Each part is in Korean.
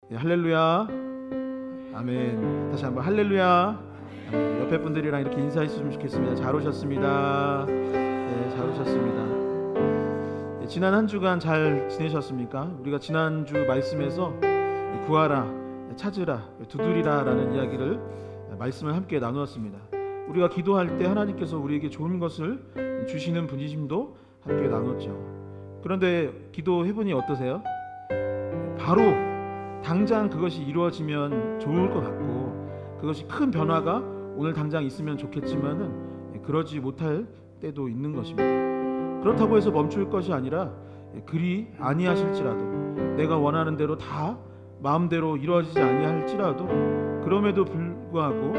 네, 할렐루야. 아멘. 다시 한번 할렐루야. 아멘. 옆에 분들이랑 이렇게 인사했으면 좋겠습니다. 잘 오셨습니다. 네, 잘 오셨습니다. 네, 지난 한 주간 잘 지내셨습니까? 우리가 지난주 말씀에서 구하라, 찾으라, 두드리라 라는 이야기를 말씀을 함께 나누었습니다. 우리가 기도할 때 하나님께서 우리에게 좋은 것을 주시는 분이심도 함께 나눴죠. 그런데 기도해보니 어떠세요? 바로 당장 그것이 이루어지면 좋을 것 같고 그것이 큰 변화가 오늘 당장 있으면 좋겠지만은 그러지 못할 때도 있는 것입니다. 그렇다고 해서 멈출 것이 아니라 그리 아니하실지라도 내가 원하는 대로 다 마음대로 이루어지지 아니할지라도 그럼에도 불구하고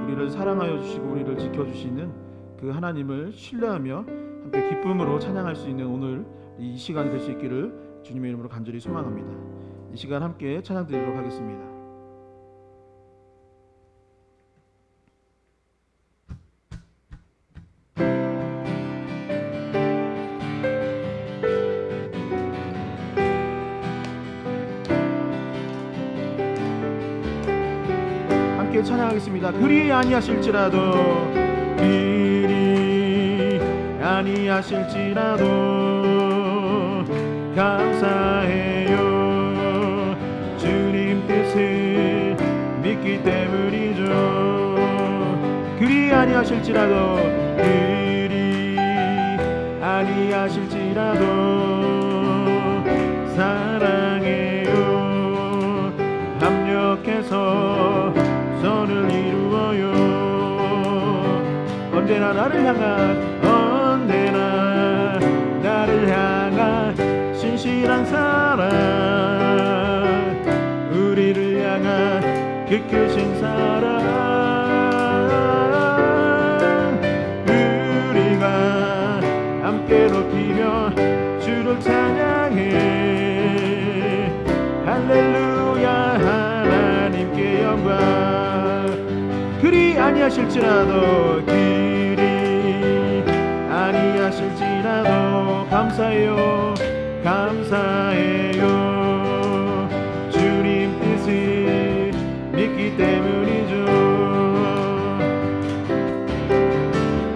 우리를 사랑하여 주시고 우리를 지켜주시는 그 하나님을 신뢰하며 함께 기쁨으로 찬양할 수 있는 오늘 이 시간이 될 수 있기를 주님의 이름으로 간절히 소망합니다. 이 시간 함께 찬양 드리도록 하겠습니다. 함께 찬양하겠습니다. 그리 아니하실지라도 그리 아니하실지라도 감사해요. 주님 뜻을 믿기 때문이죠. 그리 아니하실지라도 그리 아니하실지라도 사랑해요. 합력해서 선을 이루어요. 언제나 나를 향한 신실한 사랑, 우리를 향한 그 크신 사랑, 우리가 함께 높이며 주를 찬양해. 할렐루야. 하나님께 영광. 그리 아니하실지라도 그리 아니하실지라도 감사해요. 감사해요. 주님 뜻을 믿기 때문이죠.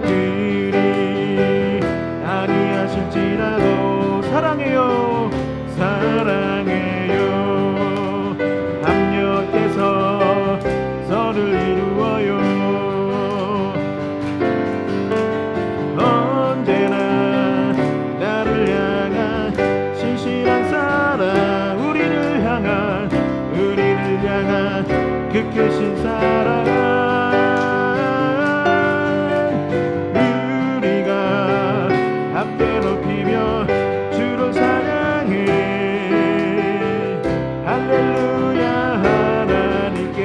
그리 아니하실지라도 사랑해요. 사랑해요. 합력해서 선을 이루어요. 언제나 나를 향한 신실한 사랑, 우리를 향한 그 크신 사랑, 우리가 함께 높이며 주를 사랑해. 할렐루야. 하나님께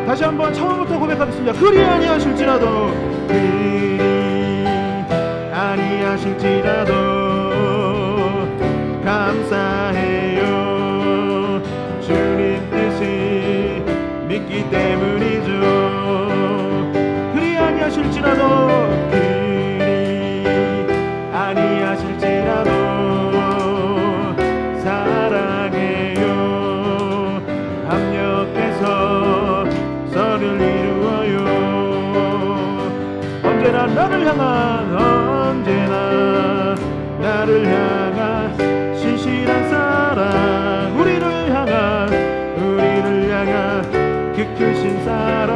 다시 한번 처음부터 고백하겠습니다. 그리 아니하실지라도 그리 아니하실지라도 감사해요. 주님 뜻을 믿기 때문이죠. 그리 아니하실지라도 그리 아니하실지라도 사랑해요. 합력해서 선을 이루어요. 언제나 나를 향한 신실한 사랑, 우리를 향한 그 크신 사랑,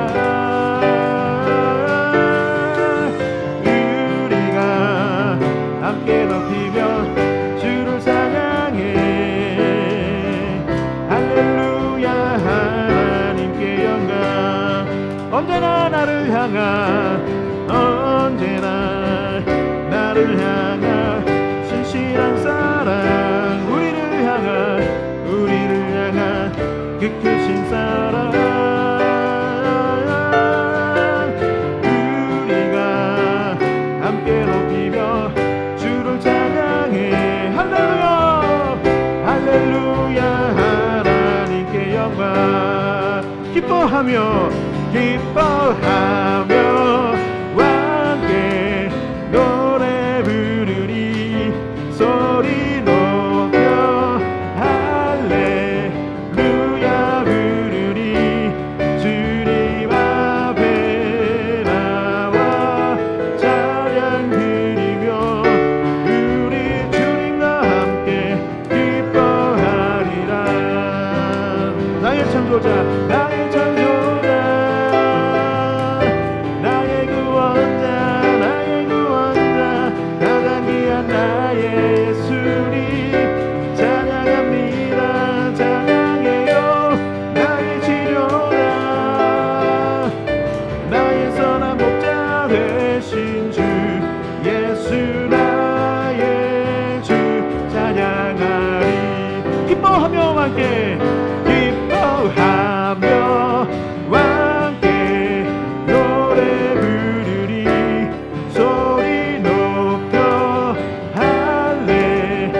우리가 함께 높이며 주를 사랑해. 할렐루야. 하나님께 영광. 언제나 나를 향한 신실한 사랑, 우리를 향한 그 크신 사랑, 우리가 함께 높이며 주를 찬양해. 할렐루야. 할렐루야. 하나님께 영광. 기뻐하며 함께 노래 부르리. 소리 높여 할렐루야. 기뻐하며 함께 기뻐하며 함께 노래 부르리 소리 높여 할렐루야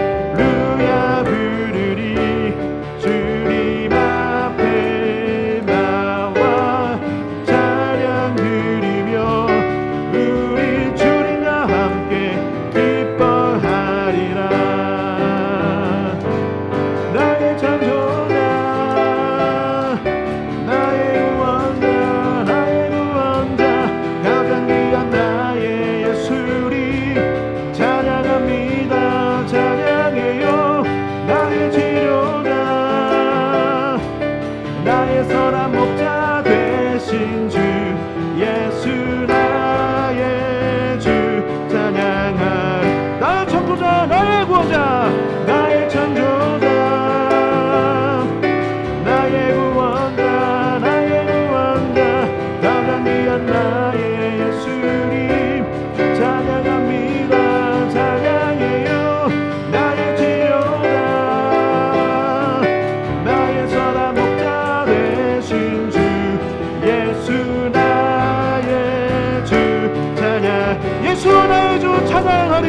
부르리 주님 앞에 나와 찬양 드리며 우리 주님과 함께 기뻐하리라. 나의 창조자 나의 구원자 나의 구원자 가장 귀한 나의 예수님 찬양합니다. 찬양해요. 나의 치료자 나의 선한 목자 되신 주 예수 나의 주 찬양하리. 나의 창조자 나의 구원자 나의 창조자 나의 구원자 나의 구원자 가장 귀한 나의 예수님 찬양합니다. 찬양해요. 나의 치료자 나의 선한 목자 되신 주 예수 나의 주 찬양 예수 나의 주 찬양하리.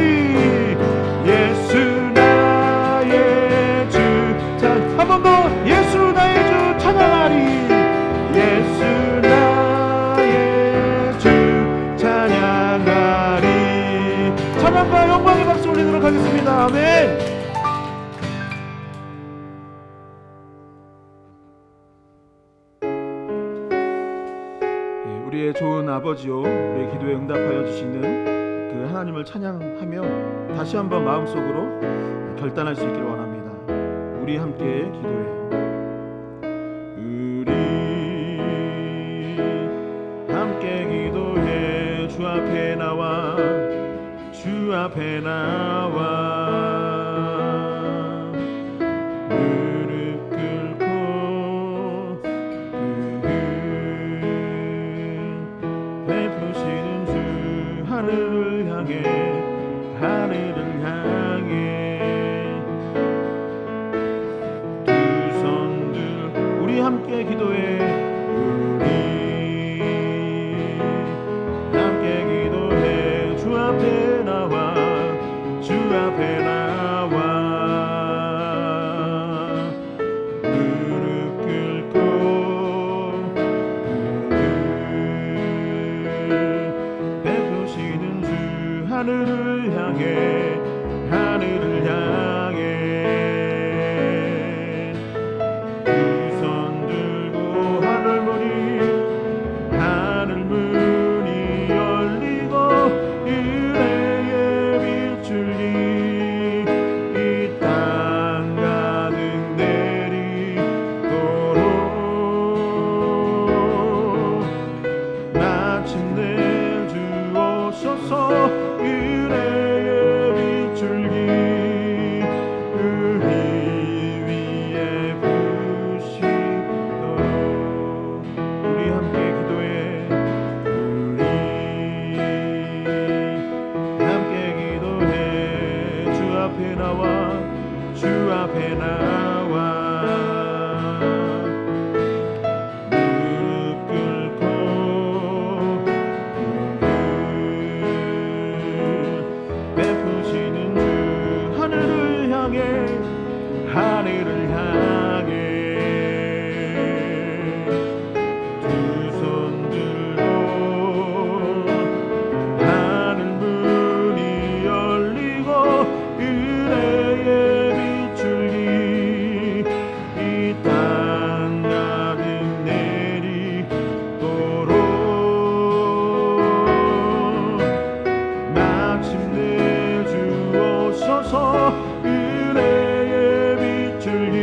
예수 나의 주 한 번 더 예수 나의 주 찬양하리. 예수 나의 주 찬양하리. 찬양과 영광의 박수 올리도록 하겠습니다. 아멘. 우리의 좋은 아버지요 우리의 기도에 응답하여 주시는 그 하나님을 찬양하며 다시 한번 마음속으로 결단할 수 있기를 원합니다. 우리 함께 기도해요. 우리 함께 기도해 주 앞에 나와 주 앞에 나와 무릎 꿇고 베푸시는 주 하늘을 향해 하늘을 향해 두 손 들 우리 함께 기도해. 우리 함께 기도해 주 앞에 나와 주 앞에 나와 무릎 꿇고 베푸시는 주 하늘을 향해 하늘을 향해 두 손 들고 하늘문이 열리고 은혜의 빛줄기 이 땅 가득 내리도록 마침내 주 오셔서 은혜의 빛줄기 우리 위에 부시도록 우리 함께 기도해. 우리 함께 기도해 주 앞에 나와 주 앞에 나와 무릎 꿇고 베푸시는 주 하늘을 향해 하늘을 향해 두 손 들고 하늘문이 열리고 은혜의 빛줄기 이 땅 가득 내리도록 마침내 주 오셔서 은혜의 빛줄기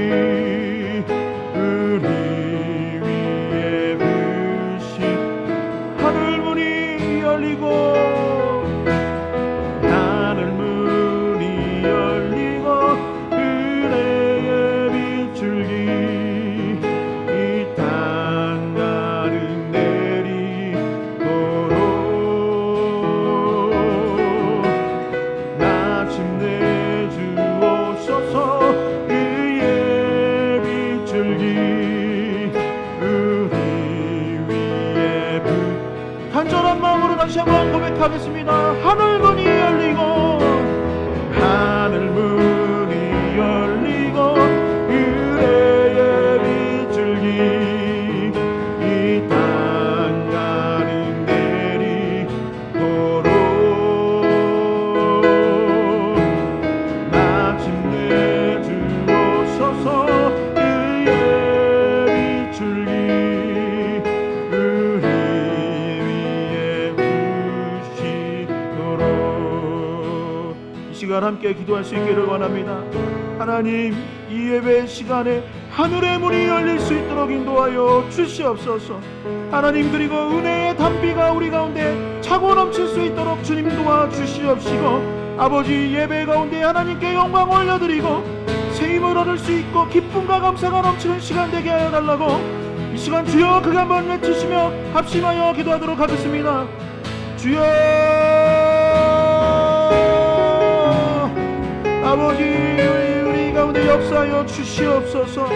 함께 기도할 수 있기를 원합니다. 하나님, 이 예배 시간에 하늘의 문이 열릴 수 있도록 인도하여 주시옵소서. 하나님, 그리고 은혜의 담비가 우리 가운데 차고 넘칠 수 있도록 주님 도와주시옵시고, 아버지, 예배 가운데 하나님께 영광 올려드리고 새 힘을 얻을 수 있고 기쁨과 감사가 넘치는 시간 되게 하여 달라고 이 시간 주여 크게 한번 외치시며 합심하여 기도하도록 하겠습니다. 주여, 아버지, 우리 가운데 역사하여 주시옵소서.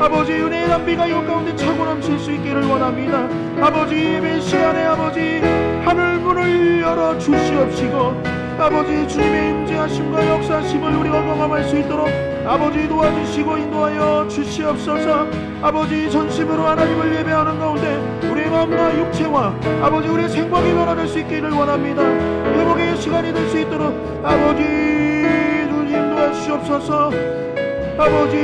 아버지, 은혜의 담비가 이곳 가운데 차고 넘칠 수 있기를 원합니다. 아버지, 예배 시간에 아버지 하늘 문을 열어 주시옵시고, 아버지, 주님의 임재하심과 역사하심을 우리가 경험할 수 있도록 아버지 도와주시고 인도하여 주시옵소서. 아버지, 전심으로 하나님을 예배하는 가운데 우리의 마음과 육체와 아버지 우리의 생각이 변화될 수 있기를 원합니다. 회복의 시간이 될 수 있도록 아버지 주님 도와주시옵소서. 아버지,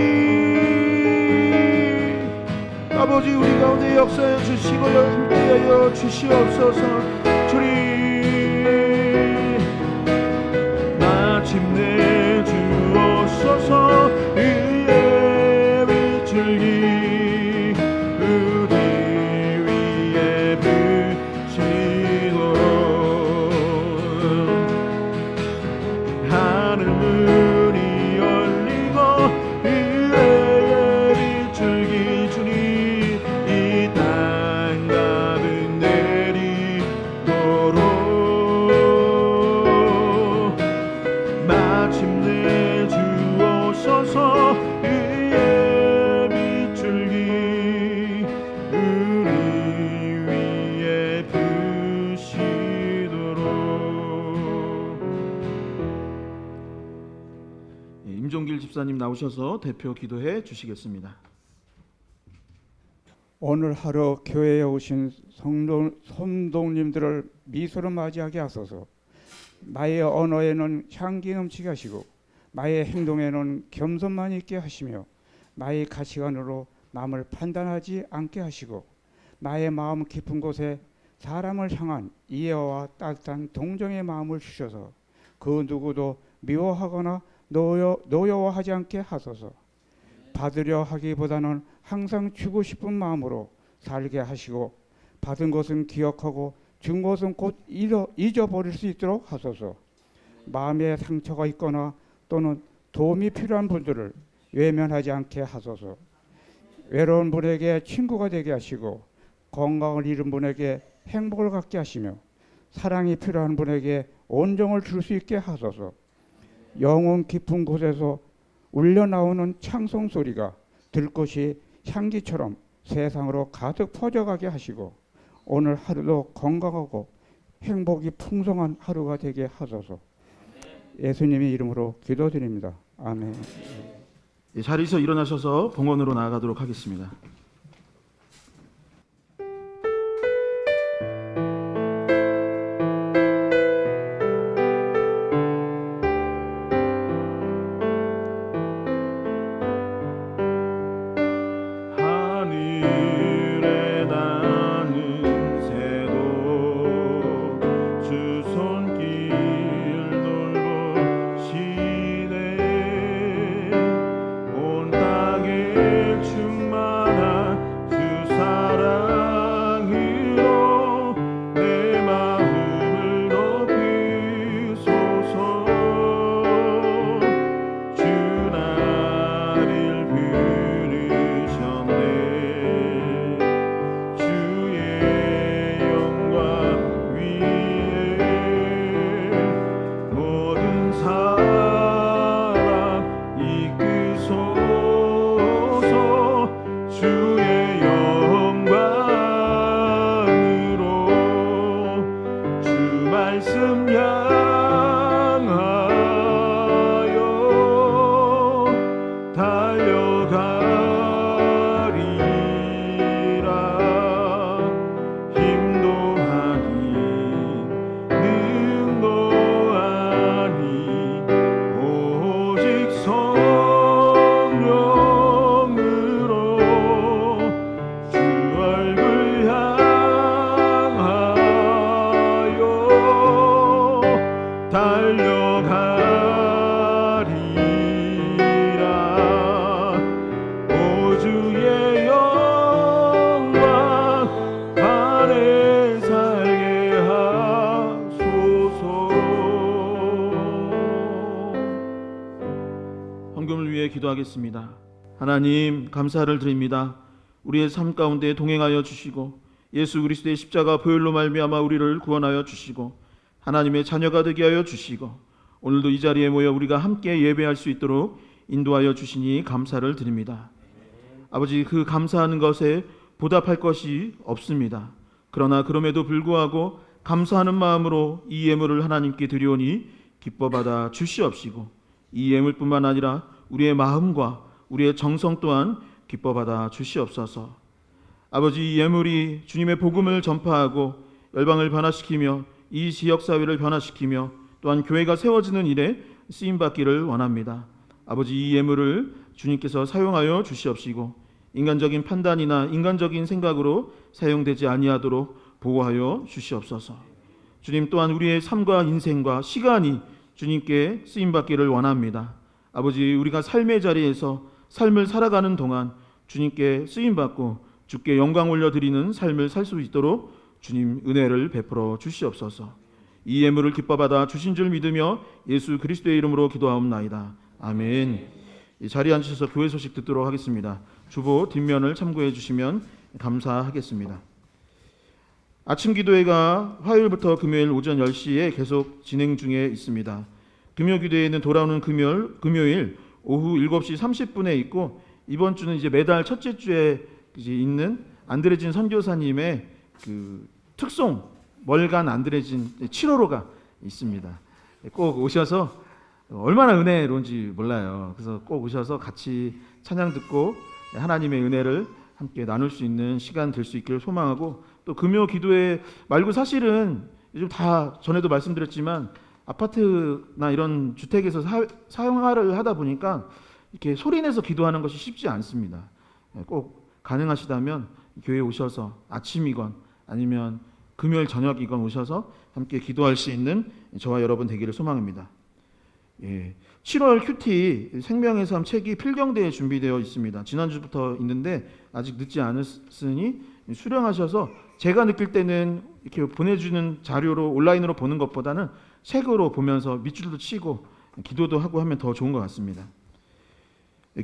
우리 가운데 역사해 주시고 함께하여 주시옵소서. 주님, 마침내 주옵소서. 의의 빛줄기 우리 위에 비치도록 하늘 문이 열리고 의의 빛줄기 주님 이 땅 가득 내리도록 마침내 주옵소서. 의의 빛줄기 우리 위에 부시도록. 임종길 집사님 나오셔서 대표 기도해 주시겠습니다. 오늘 하루 교회에 오신 성도님들을 미소로 맞이하게 하소서. 나의 언어에는 향기 넘치게 하시고 나의 행동에는 겸손만 있게 하시며 나의 가치관으로 남을 판단하지 않게 하시고 나의 마음 깊은 곳에 사람을 향한 이해와 따뜻한 동정의 마음을 주셔서 그 누구도 미워하거나 노여워하지 않게 하소서. 받으려 하기보다는 항상 주고 싶은 마음으로 살게 하시고 받은 것은 기억하고 준 것은 곧 잊어버릴 수 있도록 하소서. 마음에 상처가 있거나 또는 도움이 필요한 분들을 외면하지 않게 하소서. 외로운 분에게 친구가 되게 하시고 건강을 잃은 분에게 행복을 갖게 하시며 사랑이 필요한 분에게 온정을 줄 수 있게 하소서. 영혼 깊은 곳에서 울려나오는 찬송 소리가 들꽃이 향기처럼 세상으로 가득 퍼져가게 하시고 오늘 하루도 건강하고 행복이 풍성한 하루가 되게 하소서. 예수님의 이름으로 기도드립니다. 아멘. 자리에서 일어나셔서 봉헌으로 나아가도록 하겠습니다. 충만한 기도하겠습니다. 하나님, 감사를 드립니다. 우리의 삶 가운데 동행하여 주시고 예수 그리스도의 십자가 보혈로 말미암아 우리를 구원하여 주시고 하나님의 자녀가 되게 하여 주시고 오늘도 이 자리에 모여 우리가 함께 예배할 수 있도록 인도하여 주시니 감사를 드립니다. 아버지, 그 감사하는 것에 보답할 것이 없습니다. 그러나 그럼에도 불구하고 감사하는 마음으로 이 예물을 하나님께 드리오니 기뻐 받아 주시옵시고 이 예물뿐만 아니라 우리의 마음과 우리의 정성 또한 기뻐 받아 주시옵소서. 아버지, 이 예물이 주님의 복음을 전파하고 열방을 변화시키며 이 지역사회를 변화시키며 또한 교회가 세워지는 일에 쓰임받기를 원합니다. 아버지, 이 예물을 주님께서 사용하여 주시옵시고 인간적인 판단이나 인간적인 생각으로 사용되지 아니하도록 보호하여 주시옵소서. 주님, 또한 우리의 삶과 인생과 시간이 주님께 쓰임받기를 원합니다. 아버지, 우리가 삶의 자리에서 삶을 살아가는 동안 주님께 쓰임받고 주께 영광 올려드리는 삶을 살 수 있도록 주님 은혜를 베풀어 주시옵소서. 이 예물을 기뻐 받아 주신 줄 믿으며 예수 그리스도의 이름으로 기도하옵나이다. 아멘. 이 자리에 앉으셔서 교회 소식 듣도록 하겠습니다. 주보 뒷면을 참고해 주시면 감사하겠습니다. 아침 기도회가 화요일부터 금요일 오전 10시에 계속 진행 중에 있습니다. 금요 기도회는 돌아오는 금요일 오후 7시 30분에 있고 이번 주는 이제 매달 첫째 주에 있는 안드레진 선교사님의 그 특송 월간 안드레진 7호로가 있습니다. 꼭 오셔서 얼마나 은혜로운지 몰라요. 그래서 꼭 오셔서 같이 찬양 듣고 하나님의 은혜를 함께 나눌 수 있는 시간 될 수 있기를 소망하고, 또 금요 기도회 말고 사실은 요즘 다 전에도 말씀드렸지만 아파트나 이런 주택에서 사용을 하다 보니까 이렇게 소리내서 기도하는 것이 쉽지 않습니다. 꼭 가능하시다면 교회에 오셔서 아침이건 아니면 금요일 저녁이건 오셔서 함께 기도할 수 있는 저와 여러분 되기를 소망합니다. 7월 큐티 생명의 삶 책이 필경대에 준비되어 있습니다. 지난주부터 있는데 아직 늦지 않았으니 수령하셔서, 제가 느낄 때는 이렇게 보내주는 자료로 온라인으로 보는 것보다는 책으로 보면서 밑줄도 치고 기도도 하고 하면 더 좋은 것 같습니다.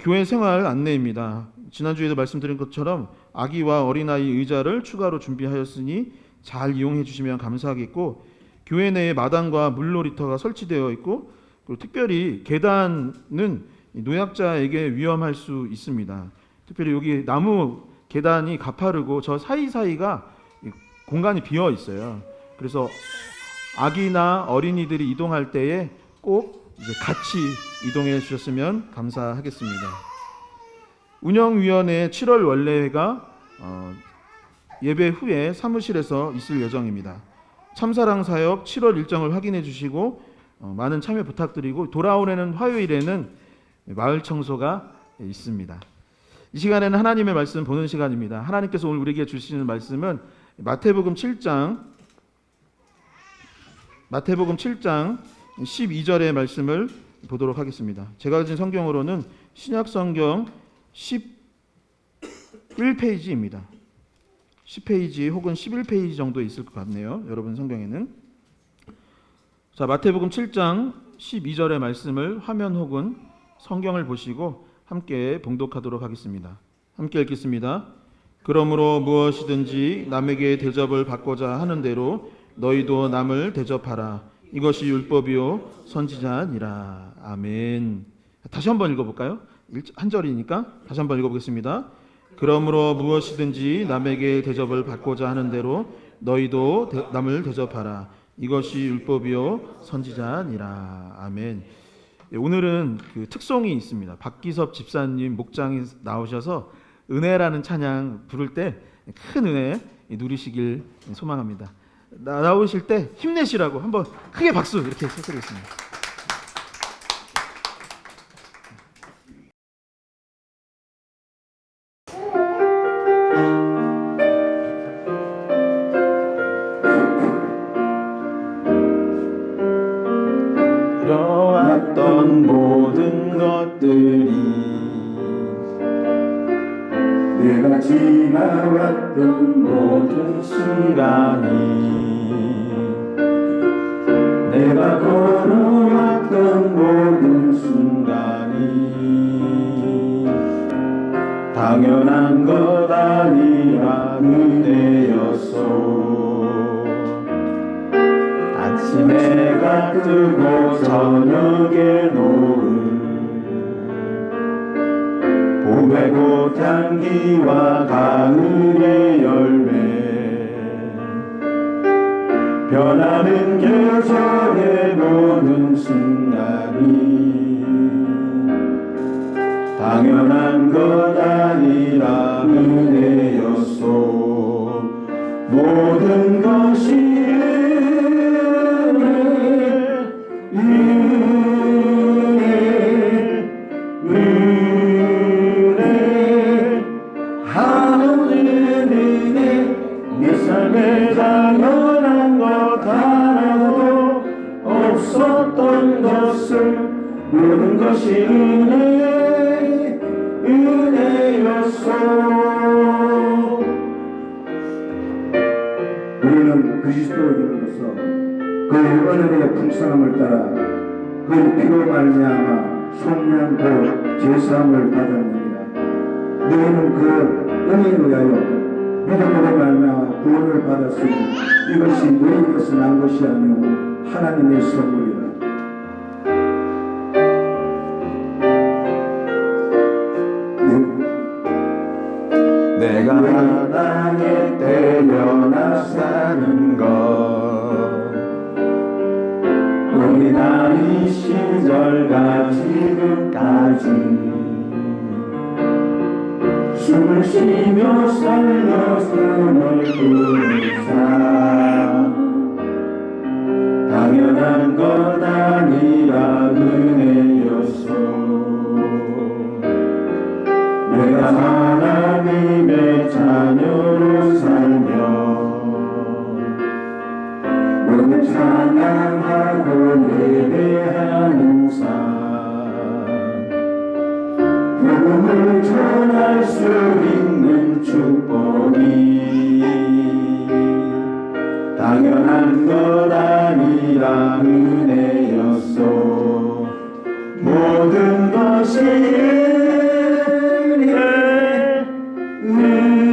교회 생활 안내입니다. 지난주에도 말씀드린 것처럼 아기와 어린아이 의자를 추가로 준비하였으니 잘 이용해 주시면 감사하겠고, 교회 내에 마당과 물놀이터가 설치되어 있고, 그리고 특별히 계단은 노약자에게 위험할 수 있습니다. 특별히 여기 나무 계단이 가파르고 저 사이사이가 공간이 비어 있어요. 그래서 아기나 어린이들이 이동할 때에 꼭 이제 같이 이동해 주셨으면 감사하겠습니다. 운영위원회 7월 원래회가 예배 후에 사무실에서 있을 예정입니다. 참사랑 사역 7월 일정을 확인해 주시고 많은 참여 부탁드리고, 돌아오는 화요일에는 마을 청소가 있습니다. 이 시간에는 하나님의 말씀 보는 시간입니다. 하나님께서 오늘 우리에게 주시는 말씀은 마태복음 7장 12절의 말씀을 보도록 하겠습니다. 제가 가진 성경으로는 신약성경 11페이지입니다. 10페이지 혹은 11페이지 정도 있을 것 같네요. 여러분 성경에는. 자, 마태복음 7장 12절의 말씀을 화면 혹은 성경을 보시고 함께 봉독하도록 하겠습니다. 함께 읽겠습니다. 그러므로 무엇이든지 남에게 대접을 받고자 하는 대로 너희도 남을 대접하라. 이것이 율법이요 선지자니라. 아멘. 다시 한번 읽어볼까요? 한 절이니까 다시 한번 읽어보겠습니다. 그러므로 무엇이든지 남에게 대접을 받고자 하는 대로 너희도 남을 대접하라. 이것이 율법이요 선지자니라. 아멘. 오늘은 그 특송이 있습니다. 박기섭 집사님 목장이 나오셔서 은혜라는 찬양 부를 때 큰 은혜 누리시길 소망합니다. 나오실 때 힘내시라고 한번 크게 박수 이렇게 쳐드리겠습니다. 그려왔던 모든 것들이 내가 지나왔던 모든 순간이 내가 걸어왔던 모든 순간이 당연한 것 아니라 은혜였소. 아침에 해가 뜨고 저녁에 노을, 봄의 꽃향기와 가을의 열매, 변하는 계절의 모든 순간이 당연한 것 아니라 은혜였소. 모든 것이 은혜, 하늘의 은혜, 내 삶에 당연한 것 하나도 없었던 것을 모든 것이 은혜였소. 우리는 그리스도인으로서 그 은혜의 풍성함을 따라 그 피로 말미암아 속량 그 제사함을 받았느니라. 너희는 그 은혜에 의하여 믿음으로 말미암아 구원을 받았으니 이것이 너희에게서 난 것이 아니오 하나님의 선물이라. 내가 땅에 태어나 사는 것, 우리 나이 시절과 지금까지 숨을 쉬며 살며 숨을 꾸는 삶, 당연한 것 아니라 은혜였소. 내가 하나님의 자녀로 살며 모두 찬양하고 예배하는 삶, 복음을 전할 수 있는 축복이 당연한 것 아니라 은혜였소. 모든 것이 은혜,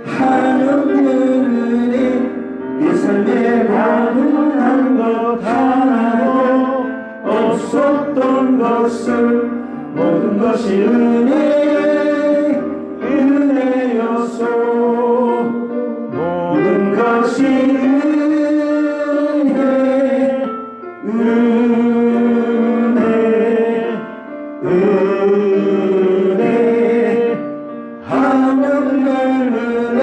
하늘의 은혜, 이 삶에 당연한 것 하나도 없었던 것을 모든 것이 은혜였소. 모든 것이 은혜, 하늘의 은혜,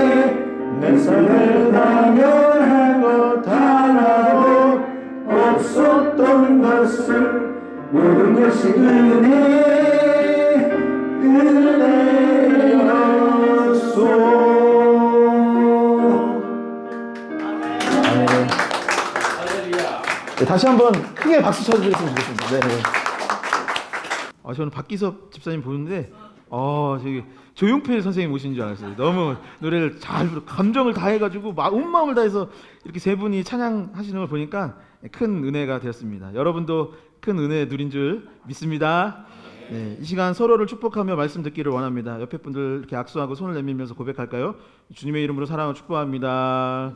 내 삶에 당연한 것 하나도 없었던 것을 모든 것이 은혜였소. 네, 다시 한번 크게 박수 쳐주셨으면 좋겠습니다. 네. 저는 박기섭 집사님 보는데 저기 조용필 선생님 오신 줄 알았어요. 너무 노래를 잘 부르고 감정을 다해가지고 온 마음을 다해서 이렇게 세 분이 찬양하시는 걸 보니까 큰 은혜가 되었습니다. 여러분도 큰 은혜 누린 줄 믿습니다. 네, 이 시간 서로를 축복하며 말씀 듣기를 원합니다. 옆에 분들 이렇게 악수하고 손을 내밀면서 고백할까요? 주님의 이름으로 사랑하고 축복합니다.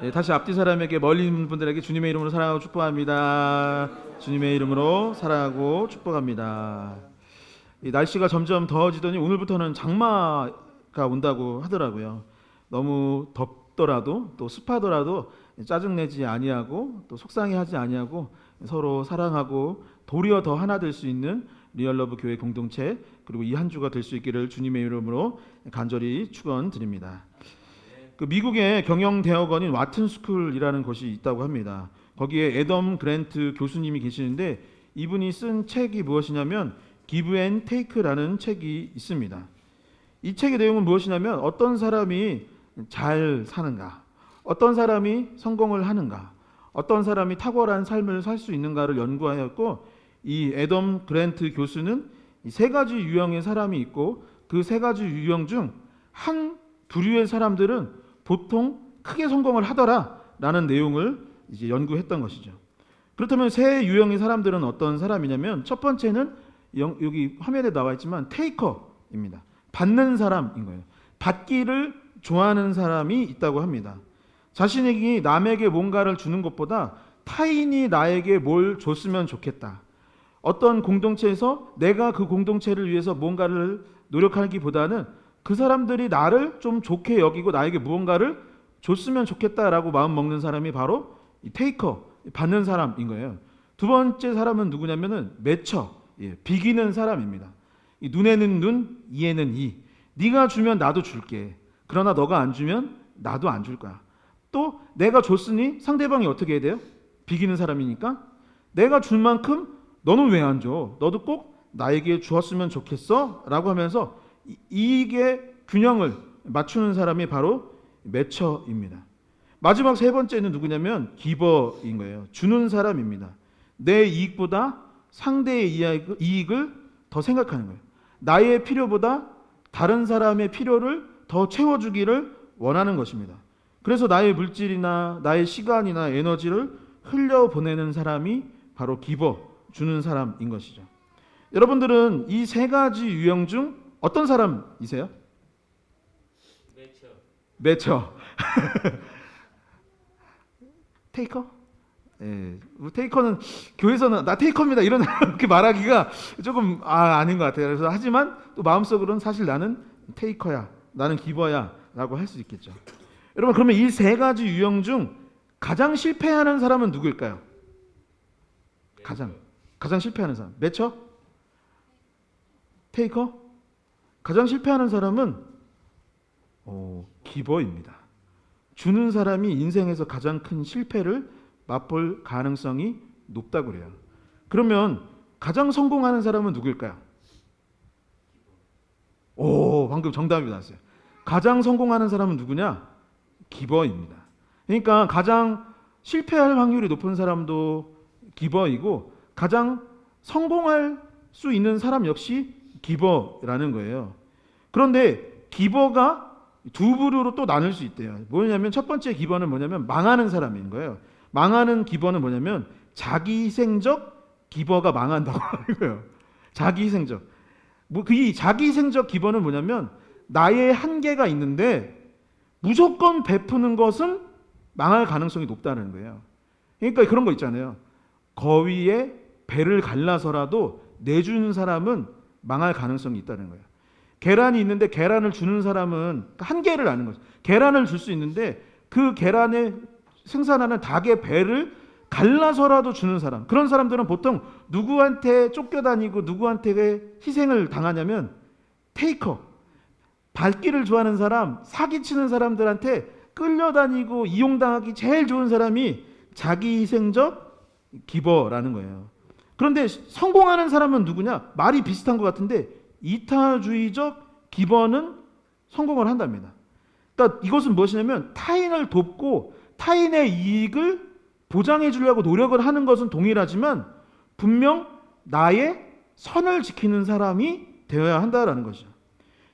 네, 다시 앞뒤 사람에게 멀리 있는 분들에게 주님의 이름으로 사랑하고 축복합니다. 주님의 이름으로 사랑하고 축복합니다. 이 날씨가 점점 더워지더니 오늘부터는 장마가 온다고 하더라고요. 너무 덥더라도 또 습하더라도 짜증내지 아니하고 또 속상해하지 아니하고 서로 사랑하고 도리어 더 하나 될 수 있는 리얼러브 교회 공동체 그리고 이 한 주가 될 수 있기를 주님의 이름으로 간절히 축원드립니다. 그 미국의 경영대학원인 와튼스쿨이라는 곳이 있다고 합니다. 거기에 애덤 그랜트 교수님이 계시는데 이분이 쓴 책이 무엇이냐면 기브 앤 테이크라는 책이 있습니다. 이 책의 내용은 무엇이냐면 어떤 사람이 잘 사는가, 어떤 사람이 성공을 하는가, 어떤 사람이 탁월한 삶을 살 수 있는가를 연구하였고 이 애덤 그랜트 교수는 이 세 가지 유형의 사람이 있고 그 세 가지 유형 중 한 부류의 사람들은 보통 크게 성공을 하더라라는 내용을 이제 연구했던 것이죠. 그렇다면 새 유형의 사람들은 어떤 사람이냐면 첫 번째는 여기 화면에 나와 있지만 테이커입니다. 받는 사람인 거예요. 받기를 좋아하는 사람이 있다고 합니다. 자신에게 남에게 뭔가를 주는 것보다 타인이 나에게 뭘 줬으면 좋겠다. 어떤 공동체에서 내가 그 공동체를 위해서 뭔가를 노력하기보다는 그 사람들이 나를 좀 좋게 여기고 나에게 무언가를 줬으면 좋겠다라고 마음 먹는 사람이 바로 이 테이커, 받는 사람인 거예요. 두 번째 사람은 누구냐면은 매처, 비기는 사람입니다. 이 눈에는 눈, 이에는 이. 네가 주면 나도 줄게. 그러나 너가 안 주면 나도 안 줄 거야. 또 내가 줬으니 상대방이 어떻게 해야 돼요? 비기는 사람이니까 내가 줄 만큼 너는 왜 안 줘? 너도 꼭 나에게 주었으면 좋겠어? 라고 하면서 이익의 균형을 맞추는 사람이 바로 매처입니다. 마지막 세 번째는 누구냐면 기버인 거예요. 주는 사람입니다. 내 이익보다 상대의 이익을 더 생각하는 거예요. 나의 필요보다 다른 사람의 필요를 더 채워주기를 원하는 것입니다. 그래서 나의 물질이나 나의 시간이나 에너지를 흘려보내는 사람이 바로 기버, 주는 사람인 것이죠. 여러분들은 이 세 가지 유형 중 어떤 사람이세요? 매처. 테이커? 예, 테이커는 교회에서는 나 테이커입니다 이렇게 말하기가 조금 아닌 것 같아요. 그래서 하지만 또 마음속으로는 사실 나는 테이커야, 나는 기버야라고 할 수 있겠죠. 여러분 그러면 이 세 가지 유형 중 가장 실패하는 사람은 누구일까요? 가장 실패하는 사람. 매처? 테이커? 가장 실패하는 사람은 기버입니다. 주는 사람이 인생에서 가장 큰 실패를 맛볼 가능성이 높다고 그래요. 그러면 가장 성공하는 사람은 누구일까요? 방금 정답이 나왔어요. 가장 성공하는 사람은 누구냐? 기버입니다. 그러니까 가장 실패할 확률이 높은 사람도 기버이고 가장 성공할 수 있는 사람 역시 기버라는 거예요. 그런데 기버가 두 부류로 또 나눌 수 있대요. 뭐냐면 첫 번째 기버는 뭐냐면 망하는 사람인 거예요. 망하는 기버는 뭐냐면 자기희생적 기버가 망한다고 하는 거예요. 자기희생적. 이 자기희생적 기버는 뭐냐면 나의 한계가 있는데 무조건 베푸는 것은 망할 가능성이 높다는 거예요. 그러니까 그런 거 있잖아요. 거위에 배를 갈라서라도 내주는 사람은 망할 가능성이 있다는 거예요. 계란이 있는데 계란을 주는 사람은 한계를 아는 거죠. 계란을 줄 수 있는데 그 계란에 생산하는 닭의 배를 갈라서라도 주는 사람, 그런 사람들은 보통 누구한테 쫓겨다니고 누구한테 희생을 당하냐면 테이커, 밟기를 좋아하는 사람, 사기치는 사람들한테 끌려다니고 이용당하기 제일 좋은 사람이 자기희생적 기버라는 거예요. 그런데 성공하는 사람은 누구냐? 말이 비슷한 것 같은데 이타주의적 기버는 성공을 한답니다. 그러니까 이것은 무엇이냐면 타인을 돕고 타인의 이익을 보장해 주려고 노력을 하는 것은 동일하지만 분명 나의 선을 지키는 사람이 되어야 한다라는 것이죠.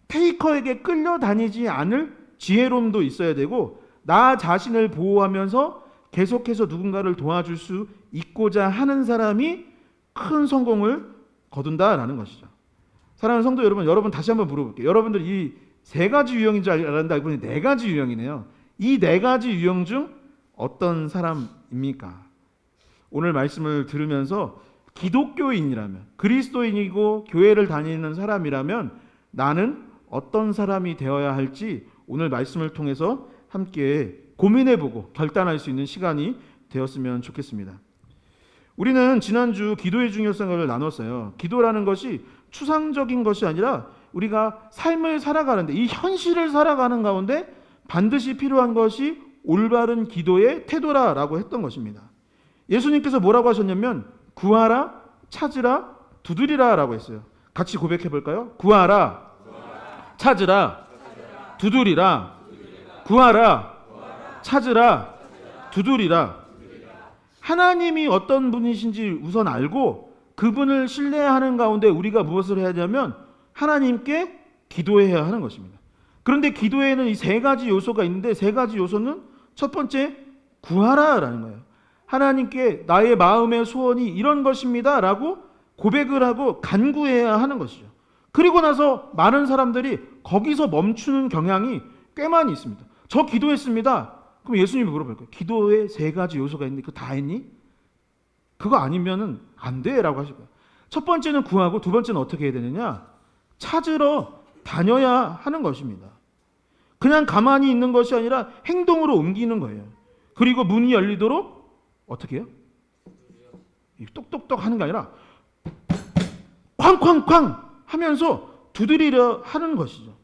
테이커에게 끌려다니지 않을 지혜로움도 있어야 되고 나 자신을 보호하면서 계속해서 누군가를 도와줄 수 있고자 하는 사람이 큰 성공을 거둔다라는 것이죠. 사랑하는 성도 여러분 다시 한번 물어볼게요. 여러분들 이 세 가지 유형인 줄 알았는데 알고 보니 네 가지 유형이네요. 이 네 가지 유형 중 어떤 사람입니까? 오늘 말씀을 들으면서 기독교인이라면, 그리스도인이고 교회를 다니는 사람이라면 나는 어떤 사람이 되어야 할지 오늘 말씀을 통해서 함께 고민해보고 결단할 수 있는 시간이 되었으면 좋겠습니다. 우리는 지난주 기도의 중요성을 나눴어요. 기도라는 것이 추상적인 것이 아니라 우리가 삶을 살아가는데, 이 현실을 살아가는 가운데 반드시 필요한 것이 올바른 기도의 태도라라고 했던 것입니다. 예수님께서 뭐라고 하셨냐면 구하라, 찾으라, 두드리라라고 했어요. 같이 고백해 볼까요? 구하라, 찾으라, 두드리라. 구하라, 찾으라, 두드리라. 하나님이 어떤 분이신지 우선 알고 그분을 신뢰하는 가운데 우리가 무엇을 해야 하냐면 하나님께 기도해야 하는 것입니다. 그런데 기도에는 이 세 가지 요소가 있는데 세 가지 요소는 첫 번째 구하라라는 거예요. 하나님께 나의 마음의 소원이 이런 것입니다 라고 고백을 하고 간구해야 하는 것이죠. 그리고 나서 많은 사람들이 거기서 멈추는 경향이 꽤 많이 있습니다. 저 기도했습니다. 그럼 예수님이 물어볼 거예요. 기도에 3가지 요소가 있는데 그거 다 했니? 그거 아니면은 안 돼 라고 하실 거예요. 첫 번째는 구하고 두 번째는 어떻게 해야 되느냐? 찾으러 다녀야 하는 것입니다. 그냥 가만히 있는 것이 아니라 행동으로 옮기는 거예요. 그리고 문이 열리도록 어떻게 해요? 똑똑똑 하는 게 아니라 쾅쾅쾅 하면서 두드리려 하는 것이죠.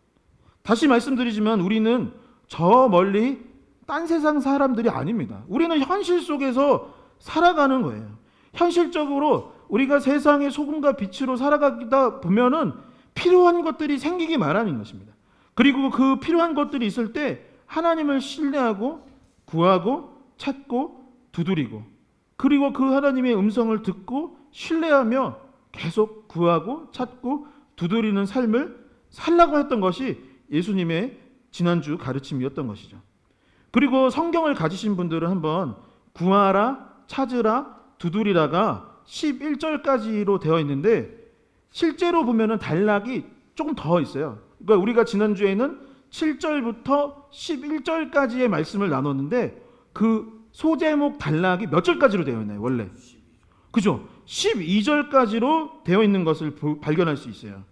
다시 말씀드리지만 우리는 저 멀리 딴 세상 사람들이 아닙니다. 우리는 현실 속에서 살아가는 거예요. 현실적으로 우리가 세상의 소금과 빛으로 살아가다 보면은 필요한 것들이 생기기 마련인 것입니다. 그리고 그 필요한 것들이 있을 때 하나님을 신뢰하고 구하고 찾고 두드리고, 그리고 그 하나님의 음성을 듣고 신뢰하며 계속 구하고 찾고 두드리는 삶을 살라고 했던 것이 예수님의 지난주 가르침이었던 것이죠. 그리고 성경을 가지신 분들은 한번 구하라, 찾으라, 두드리라가 11절까지로 되어 있는데 실제로 보면은 단락이 조금 더 있어요. 그러니까 우리가 지난주에는 7절부터 11절까지의 말씀을 나눴는데 그 소제목 단락이 몇 절까지로 되어 있나요? 원래 그죠? 12절까지로 되어 있는 것을 발견할 수 있어요.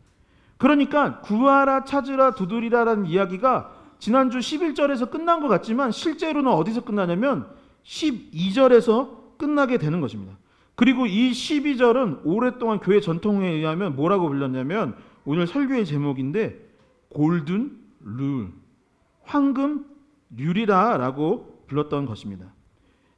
그러니까 구하라, 찾으라, 두드리라라는 이야기가 지난주 11절에서 끝난 것 같지만 실제로는 어디서 끝나냐면 12절에서 끝나게 되는 것입니다. 그리고 이 12절은 오랫동안 교회 전통에 의하면 뭐라고 불렸냐면, 오늘 설교의 제목인데 골든 룰, 황금 률이라고 불렀던 것입니다.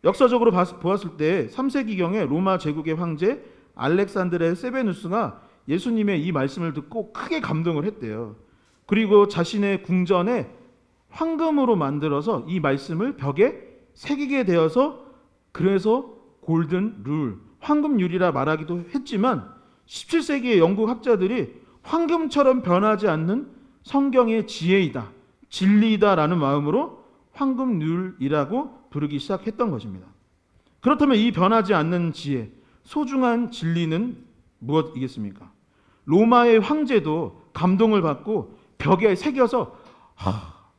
역사적으로 보았을 때 3세기경에 로마 제국의 황제 알렉산드레 세베누스가 예수님의 이 말씀을 듣고 크게 감동을 했대요. 그리고 자신의 궁전에 황금으로 만들어서 이 말씀을 벽에 새기게 되어서 그래서 골든 룰, 황금 률이라 말하기도 했지만 17세기의 영국 학자들이 황금처럼 변하지 않는 성경의 지혜이다, 진리이다라는 마음으로 황금 률이라고 부르기 시작했던 것입니다. 그렇다면 이 변하지 않는 지혜, 소중한 진리는 무엇이겠습니까? 로마의 황제도 감동을 받고 벽에 새겨서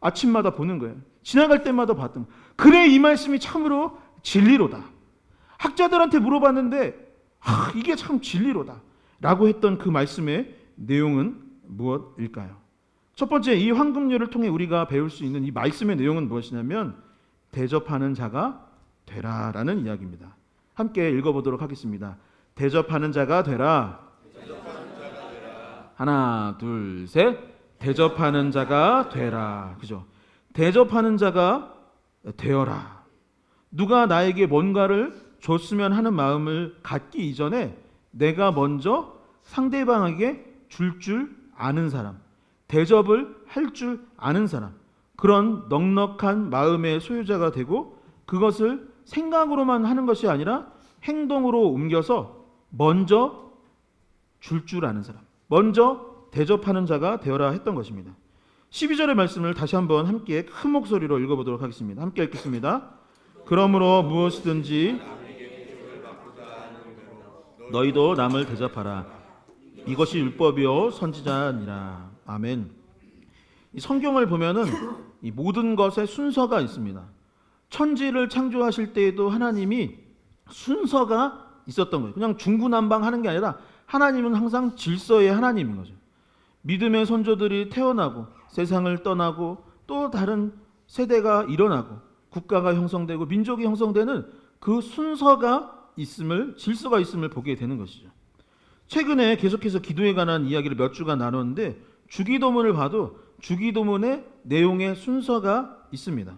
아침마다 보는 거예요. 지나갈 때마다 봤던 거예요. 그래, 이 말씀이 참으로 진리로다. 학자들한테 물어봤는데 이게 참 진리로다 라고 했던 그 말씀의 내용은 무엇일까요? 첫 번째, 이 황금률을 통해 우리가 배울 수 있는 이 말씀의 내용은 무엇이냐면 대접하는 자가 되라라는 이야기입니다. 함께 읽어보도록 하겠습니다. 대접하는 자가 되라. 하나, 둘, 셋. 대접하는 자가 되라. 그죠? 대접하는 자가 되어라. 누가 나에게 뭔가를 줬으면 하는 마음을 갖기 이전에 내가 먼저 상대방에게 줄 아는 사람, 대접을 할 줄 아는 사람, 그런 넉넉한 마음의 소유자가 되고 그것을 생각으로만 하는 것이 아니라 행동으로 옮겨서 먼저 줄 아는 사람, 먼저 대접하는 자가 되어라 했던 것입니다. 12절의 말씀을 다시 한번 함께 큰 목소리로 읽어보도록 하겠습니다. 함께 읽겠습니다. 그러므로 무엇이든지 너희도 남을 대접하라. 이것이 율법이요 선지자니라. 아멘. 이 성경을 보면은 이 모든 것에 순서가 있습니다. 천지를 창조하실 때에도 하나님이 순서가 있었던 거예요. 그냥 중구난방하는 게 아니라 하나님은 항상 질서의 하나님인 거죠. 믿음의 선조들이 태어나고 세상을 떠나고 또 다른 세대가 일어나고 국가가 형성되고 민족이 형성되는 그 순서가 있음을, 질서가 있음을 보게 되는 것이죠. 최근에 계속해서 기도에 관한 이야기를 몇 주간 나눴는데 주기도문을 봐도 주기도문의 내용의 순서가 있습니다.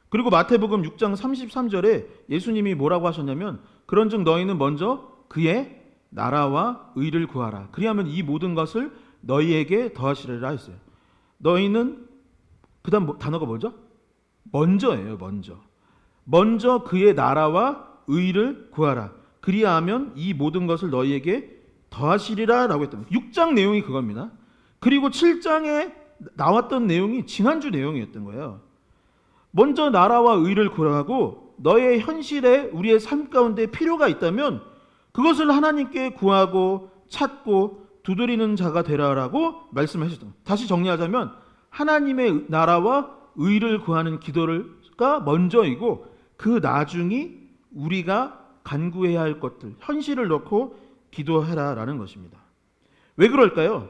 그리고 마태복음 6장 33절에 예수님이 뭐라고 하셨냐면 그런즉 너희는 먼저 그의 나라와 의를 구하라. 그리하면 이 모든 것을 너희에게 더하시리라 했어요. 너희는 그다음 단어가 뭐죠? 먼저예요. 먼저 그의 나라와 의를 구하라. 그리하면 이 모든 것을 너희에게 더하시리라 라고 했던 6장 내용이 그겁니다. 그리고 7장에 나왔던 내용이 지난주 내용이었던 거예요. 먼저 나라와 의를 구하고 너의 현실에 우리의 삶 가운데 필요가 있다면 그것을 하나님께 구하고 찾고 두드리는 자가 되라라고 말씀하셨던. 다시 정리하자면 하나님의 나라와 의를 구하는 기도가 먼저이고 그 나중이 우리가 간구해야 할 것들, 현실을 놓고 기도해라라는 것입니다. 왜 그럴까요?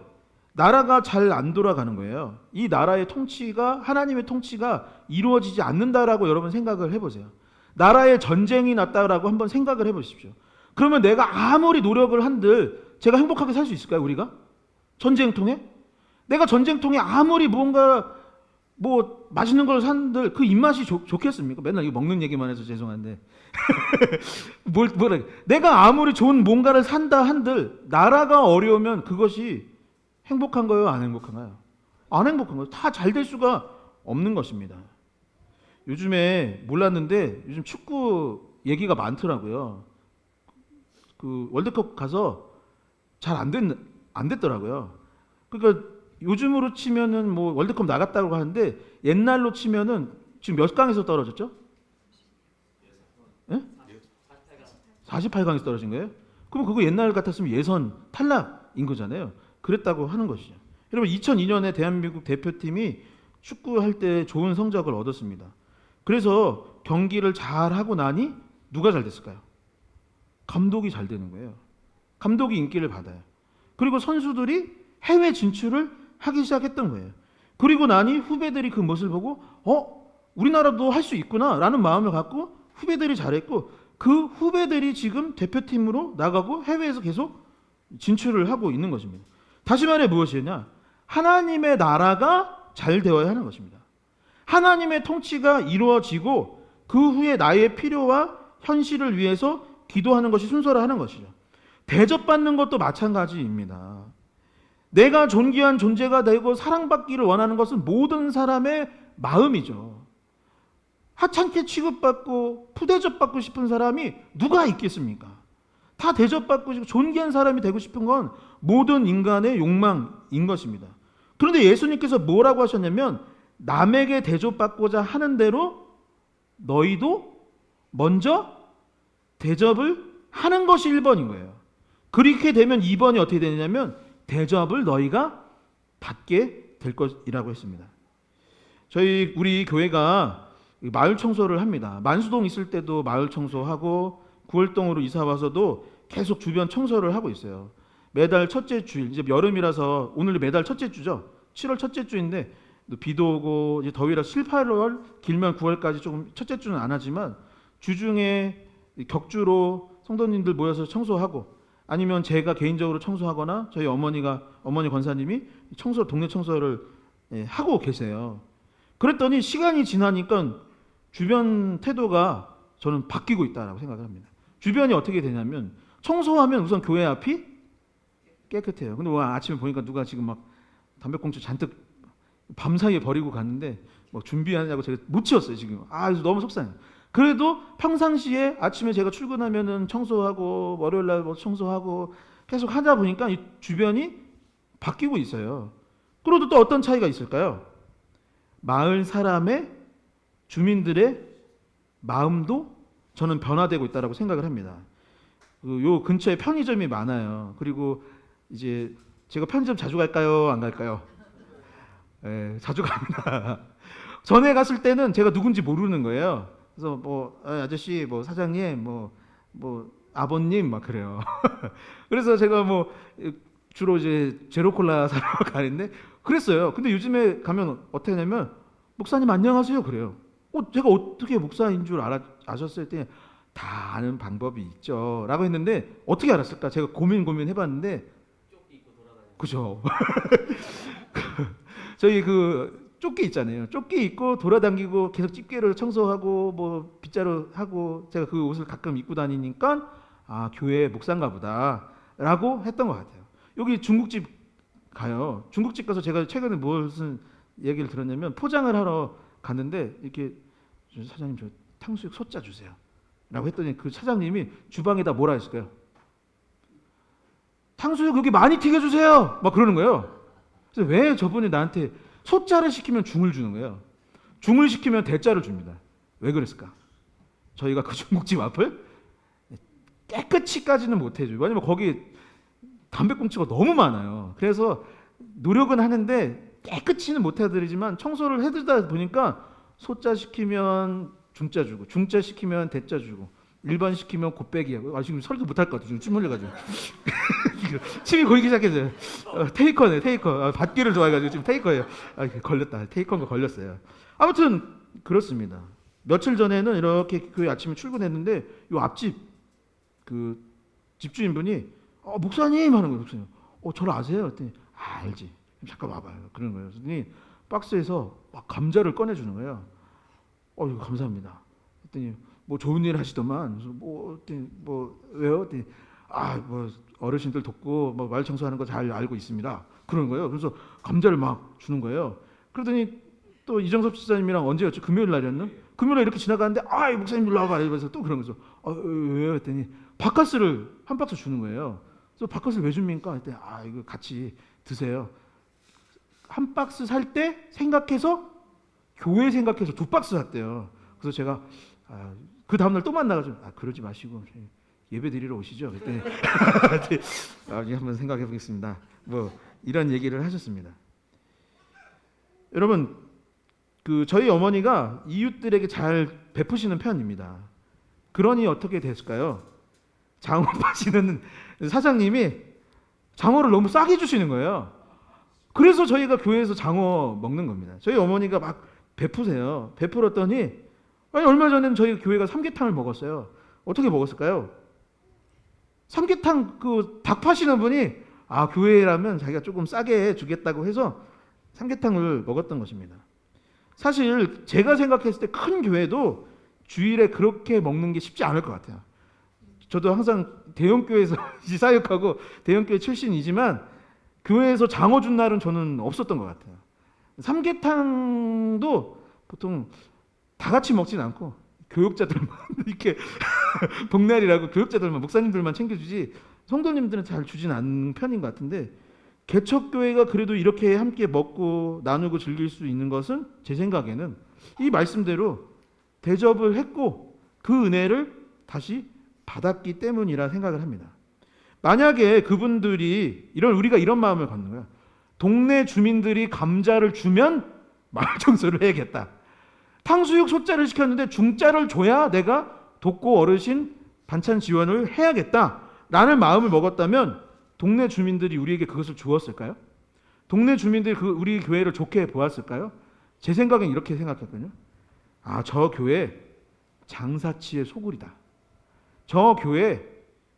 나라가 잘 안 돌아가는 거예요. 이 나라의 통치가, 하나님의 통치가 이루어지지 않는다라고 여러분 생각을 해보세요. 나라에 전쟁이 났다라고 한번 생각을 해보십시오. 그러면 내가 아무리 노력을 한들 제가 행복하게 살 수 있을까요, 우리가? 전쟁통에? 내가 전쟁통에 아무리 뭔가 뭐 맛있는 걸 산들 그 입맛이 좋겠습니까? 맨날 이거 먹는 얘기만 해서 죄송한데 뭐라 내가 아무리 좋은 뭔가를 산다 한들 나라가 어려우면 그것이 행복한 거예요, 안 행복한가요? 안 행복한 거예요. 다 잘 될 수가 없는 것입니다. 요즘에 몰랐는데 요즘 축구 얘기가 많더라고요. 그 월드컵 가서 잘 안 됐더라고요. 그러니까 요즘으로 치면은 뭐 월드컵 나갔다고 하는데 옛날로 치면은 지금 몇 강에서 떨어졌죠? 예? 48강에서 떨어진 거예요? 그럼 그거 옛날 같았으면 예선 탈락인 거잖아요. 그랬다고 하는 것이죠. 여러분 2002년에 대한민국 대표팀이 축구할 때 좋은 성적을 얻었습니다. 그래서 경기를 잘 하고 나니 누가 잘 됐을까요? 감독이 잘 되는 거예요. 감독이 인기를 받아요. 그리고 선수들이 해외 진출을 하기 시작했던 거예요. 그리고 나니 후배들이 그 모습을 보고 우리나라도 할 수 있구나 라는 마음을 갖고 후배들이 잘했고 그 후배들이 지금 대표팀으로 나가고 해외에서 계속 진출을 하고 있는 것입니다. 다시 말해 무엇이냐? 하나님의 나라가 잘 되어야 하는 것입니다. 하나님의 통치가 이루어지고 그 후에 나의 필요와 현실을 위해서 기도하는 것이 순서를 하는 것이죠. 대접받는 것도 마찬가지입니다. 내가 존귀한 존재가 되고 사랑받기를 원하는 것은 모든 사람의 마음이죠. 하찮게 취급받고 푸대접받고 싶은 사람이 누가 있겠습니까? 다 대접받고 싶고 존귀한 사람이 되고 싶은 건 모든 인간의 욕망인 것입니다. 그런데 예수님께서 뭐라고 하셨냐면 남에게 대접받고자 하는 대로 너희도 먼저 대접을 하는 것이 1번인 거예요. 그렇게 되면 2번이 어떻게 되냐면 대접을 너희가 받게 될 것이라고 했습니다. 우리 교회가 마을 청소를 합니다. 만수동 있을 때도 마을 청소하고 구월동으로 이사 와서도 계속 주변 청소를 하고 있어요. 매달 첫째 주일, 이제 여름이라서 오늘 매달 첫째 주죠. 7월 첫째 주인데 비도 오고 이제 더위라서 7, 8월 길면 9월까지 조금 첫째 주는 안 하지만 주중에 격주로 성도님들 모여서 청소하고 아니면 제가 개인적으로 청소하거나 저희 어머니 권사님이 동네 청소를 하고 계세요. 그랬더니 시간이 지나니까 주변 태도가 저는 바뀌고 있다라고 생각을 합니다. 주변이 어떻게 되냐면 청소하면 우선 교회 앞이 깨끗해요. 근데 아침에 보니까 누가 지금 막 담배꽁초 잔뜩 밤사이에 버리고 갔는데 뭐 준비하느냐고 제가 못 치웠어요 지금. 너무 속상해요. 그래도 평상시에 아침에 제가 출근하면은 청소하고 월요일날 뭐 청소하고 계속 하다 보니까 이 주변이 바뀌고 있어요. 그래도 또 어떤 차이가 있을까요? 마을 사람의 주민들의 마음도 저는 변화되고 있다라고 생각을 합니다. 요 근처에 편의점이 많아요. 그리고 이제 제가 편의점 자주 갈까요? 안 갈까요? 자주 갑니다. 전에 갔을 때는 제가 누군지 모르는 거예요. 그래서 뭐 아저씨, 뭐 사장님, 뭐 아버님 막 그래요. 그래서 제가 뭐 주로 이제 제로콜라 사러 가는데 그랬어요. 근데 요즘에 가면 어떻게 하냐면 목사님 안녕하세요 그래요. 제가 어떻게 목사인 줄 아셨을 때 다 아는 방법이 있죠 라고 했는데 어떻게 알았을까? 제가 고민해봤는데 그죠. 저희 그 조끼 있잖아요. 조끼 입고 돌아다니고 계속 집게를 청소하고 뭐 빗자루 하고 제가 그 옷을 가끔 입고 다니니까 교회 목사인가 보다라고 했던 것 같아요. 여기 중국집 가요. 중국집 가서 제가 최근에 무슨 얘기를 들었냐면 포장을 하러 갔는데 이렇게 사장님 저 탕수육 소자 주세요 라고 했더니 그 사장님이 주방에다 뭐라 했을까요? 탕수육 여기 많이 튀겨주세요 막 그러는 거예요. 그래서 왜 저분이 나한테 소자를 시키면 중을 주는 거예요. 중을 시키면 대자를 줍니다. 왜 그랬을까? 저희가 그 중국집 앞을 깨끗이까지는 못 해줘요. 왜냐면 거기 담배꽁초가 너무 많아요. 그래서 노력은 하는데 깨끗이는 못 해드리지만 청소를 해드리다 보니까 소자 시키면 중자 주고, 중자 시키면 대자 주고, 1번 시키면 곱빼기 하고. 지금 설교 못할 것 같아요. 지금 침 흘려가지고 침이 고이기 시작했어요. 테이커네, 테이커. 받기를 좋아해가지고 지금 테이커예요. 걸렸다. 테이커인 거 걸렸어요. 아무튼 그렇습니다. 며칠 전에는 이렇게 교회 아침에 출근했는데 요 앞집 그 집주인분이 목사님 하는 거예요. 목사님. 저를 아세요? 그랬더니 알지. 잠깐 와봐요. 그러는 거예요. 그랬더니 박스에서 막 감자를 꺼내주는 거예요. 이거 감사합니다. 그랬더니 뭐 좋은 일 하시더만. 뭐 왜요? 그랬더니 뭐 어르신들 돕고 뭐 마을 청소하는 거 잘 알고 있습니다. 그러는 거예요. 그래서 감자를 막 주는 거예요. 그러더니 또 이정섭 집사님이랑 언제였죠? 금요일 날이었나? 금요일에 이렇게 지나가는데 이 목사님 일로 와봐 이러면서 또 그런 거죠. 왜요? 했더니 바카스를 한 박스 주는 거예요. 그래서 바카스를 왜 줍니까? 했더니 이거 같이 드세요. 한 박스 살 때 생각해서 교회 생각해서 2박스 샀대요. 그래서 제가 그 다음날 또 만나가지고 그러지 마시고 예배 드리러 오시죠. 그때 한번 생각해 보겠습니다. 뭐 이런 얘기를 하셨습니다. 여러분 저희 어머니가 이웃들에게 잘 베푸시는 편입니다. 그러니 어떻게 됐을까요? 장어 파시는 사장님이 장어를 너무 싸게 주시는 거예요. 그래서 저희가 교회에서 장어 먹는 겁니다. 저희 어머니가 막 베푸세요. 베풀었더니 얼마 전에는 저희 교회가 삼계탕을 먹었어요. 어떻게 먹었을까요? 삼계탕 닭 파시는 분이 교회라면 자기가 조금 싸게 주겠다고 해서 삼계탕을 먹었던 것입니다. 사실 제가 생각했을 때 큰 교회도 주일에 그렇게 먹는 게 쉽지 않을 것 같아요. 저도 항상 대형교회에서 사역하고 대형교회 출신이지만 교회에서 장어 준 날은 저는 없었던 것 같아요. 삼계탕도 보통 다 같이 먹진 않고 교육자들만 이렇게 복날이라고 교육자들만 목사님들만 챙겨주지 성도님들은 잘 주진 않는 편인 것 같은데 개척교회가 그래도 이렇게 함께 먹고 나누고 즐길 수 있는 것은 제 생각에는 이 말씀대로 대접을 했고 그 은혜를 다시 받았기 때문이라 생각을 합니다. 만약에 그분들이 우리가 이런 마음을 갖는 거야. 동네 주민들이 감자를 주면 마을 청소를 해야겠다. 탕수육 소자를 시켰는데 중자를 줘야 내가 돕고 어르신 반찬 지원을 해야겠다라는 마음을 먹었다면 동네 주민들이 우리에게 그것을 주었을까요? 동네 주민들이 우리 교회를 좋게 보았을까요? 제 생각엔 이렇게 생각했거든요. 저 교회 장사치의 소굴이다. 저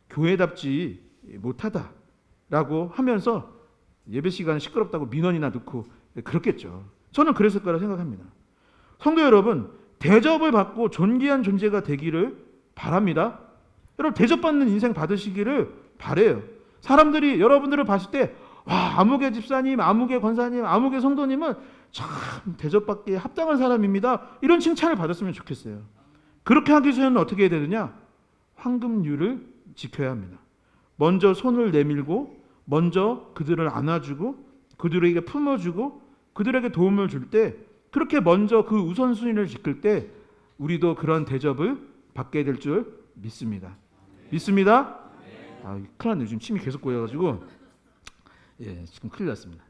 교회답지 못하다라고 하면서 예배 시간에 시끄럽다고 민원이나 넣고 그렇겠죠. 저는 그랬을 거라 생각합니다. 성도 여러분, 대접을 받고 존귀한 존재가 되기를 바랍니다. 여러분 대접받는 인생 받으시기를 바래요. 사람들이 여러분들을 봤을 때 아무개 집사님, 아무개 권사님, 아무개 성도님은 참 대접받기에 합당한 사람입니다. 이런 칭찬을 받았으면 좋겠어요. 그렇게 하기 위해서는 어떻게 해야 되느냐? 황금률을 지켜야 합니다. 먼저 손을 내밀고 먼저 그들을 안아주고 그들에게 품어주고 그들에게 도움을 줄 때 그렇게 먼저 그 우선순위를 지킬 때 우리도 그런 대접을 받게 될 줄 믿습니다. 믿습니다? 큰일 났네요. 지금 침이 계속 고여가지고 지금 큰일 났습니다.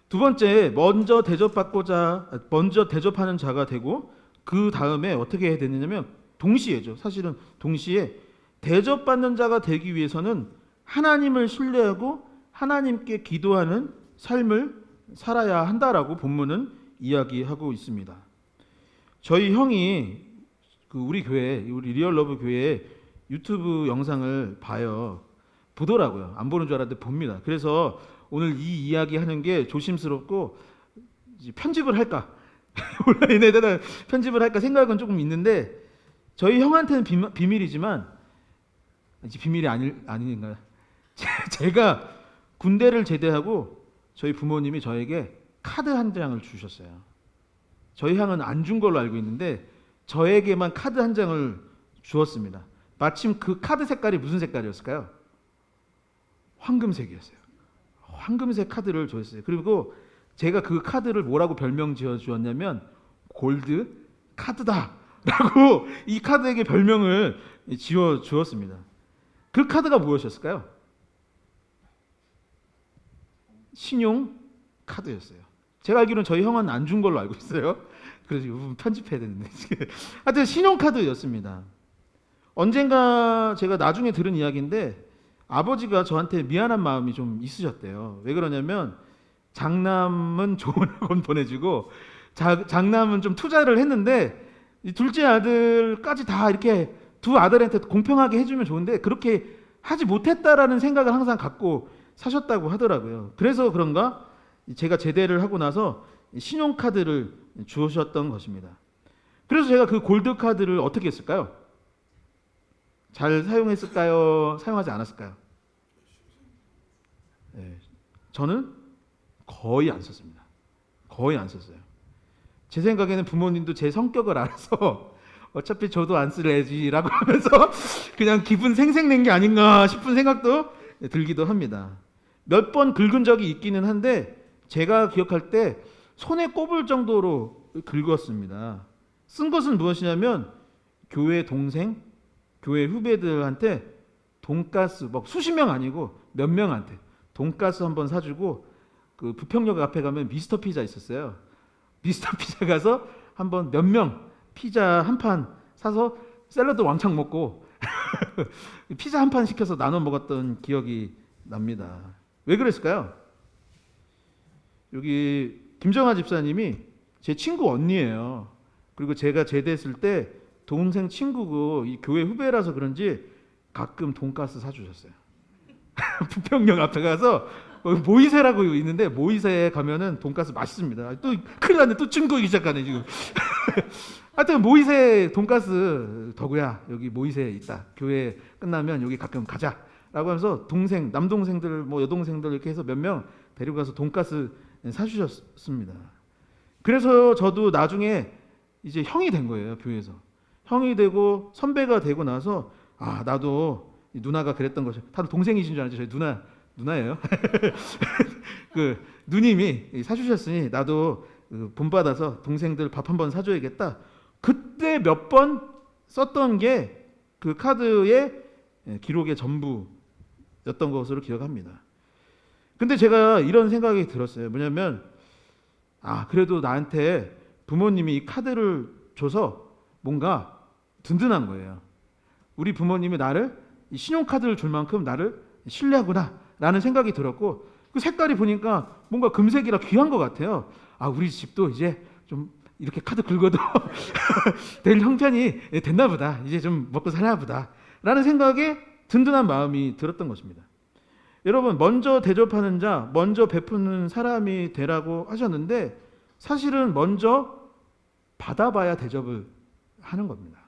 두 번째, 먼저 대접하는 자가 되고 그 다음에 어떻게 해야 되느냐면 동시에죠. 사실은 동시에 대접받는 자가 되기 위해서는 하나님을 신뢰하고 하나님께 기도하는 삶을 살아야 한다라고 본문은 이야기하고 있습니다. 저희 형이 우리 교회, 우리 리얼러브 교회 유튜브 영상을 보더라고요. 안 보는 줄 알았는데 봅니다. 그래서 오늘 이 이야기 하는 게 조심스럽고 편집을 할까 온라인에다가 편집을 할까 생각은 조금 있는데 저희 형한테는 비밀이지만 비밀이 아닌가요? 제가 군대를 제대하고 저희 부모님이 저에게 카드 한 장을 주셨어요. 저희 형은 안 준 걸로 알고 있는데 저에게만 카드 한 장을 주었습니다. 마침 그 카드 색깔이 무슨 색깔이었을까요? 황금색이었어요. 황금색 카드를 줬어요. 그리고 제가 그 카드를 뭐라고 별명 지어 주었냐면 골드 카드다 라고 이 카드에게 별명을 지어 주었습니다. 그 카드가 무엇이었을까요? 신용 카드였어요. 제가 알기로는 저희 형은 안 준 걸로 알고 있어요. 그래서 이 부분 편집해야 되는데. 하여튼 신용 카드였습니다. 언젠가 제가 나중에 들은 이야기인데 아버지가 저한테 미안한 마음이 좀 있으셨대요. 왜 그러냐면 장남은 좋은 학원 보내주고 장남은 좀 투자를 했는데 이 둘째 아들까지 다 이렇게 두 아들한테 공평하게 해주면 좋은데 그렇게 하지 못했다라는 생각을 항상 갖고 사셨다고 하더라고요. 그래서 그런가 제가 제대를 하고 나서 신용카드를 주셨던 것입니다. 그래서 제가 그 골드카드를 어떻게 했을까요? 잘 사용했을까요? 사용하지 않았을까요? 네, 저는 거의 안 썼습니다. 거의 안 썼어요. 제 생각에는 부모님도 제 성격을 알아서 어차피 저도 안 쓸래지라고 하면서 그냥 기분 생색낸 게 아닌가 싶은 생각도 들기도 합니다. 몇 번 긁은 적이 있기는 한데 제가 기억할 때 손에 꼽을 정도로 긁었습니다. 쓴 것은 무엇이냐면 교회 동생, 교회 후배들한테 돈가스, 막 수십 명 아니고 몇 명한테 돈가스 한번 사주고 그 부평역 앞에 가면 미스터 피자 있었어요. 미스터 피자 가서 한번 몇 명 피자 한 판 사서 샐러드 왕창 먹고 피자 한 판 시켜서 나눠 먹었던 기억이 납니다. 왜 그랬을까요? 여기 김정아 집사님이 제 친구 언니예요. 그리고 제가 제대했을 때 동생 친구고 이 교회 후배라서 그런지 가끔 돈가스 사주셨어요. 부평역 앞에 가서 모이세라고 있는데 모이세에 가면은 돈가스 맛있습니다. 또 큰일 났네. 또 찡거기 시작하네 지금. 하여튼 모이세 돈가스 덕우야 여기 모이세에 있다. 교회 끝나면 여기 가끔 가자. 라고 하면서 동생, 남동생들, 뭐 여동생들 이렇게 해서 몇 명 데리고 가서 돈가스 사주셨습니다. 그래서 저도 나중에 이제 형이 된 거예요. 교회에서. 형이 되고 선배가 되고 나서 아 나도 누나가 그랬던 것이 다들 동생이신 줄 알았죠. 저희 누나예요. 그 누님이 사주셨으니 나도 본받아서 동생들 밥 한번 사줘야겠다. 그때 몇 번 썼던 게 그 카드의 기록의 전부였던 것으로 기억합니다. 근데 제가 이런 생각이 들었어요. 뭐냐면 아 그래도 나한테 부모님이 이 카드를 줘서 뭔가 든든한 거예요. 우리 부모님이 나를 이 신용카드를 줄 만큼 나를 신뢰하구나 라는 생각이 들었고 그 색깔이 보니까 뭔가 금색이라 귀한 것 같아요. 아 우리 집도 이제 좀 이렇게 카드 긁어도 될 형편이 됐나 보다. 이제 좀 먹고 사나 보다 라는 생각에 든든한 마음이 들었던 것입니다. 여러분 먼저 대접하는 자, 먼저 베푸는 사람이 되라고 하셨는데 사실은 먼저 받아봐야 대접을 하는 겁니다.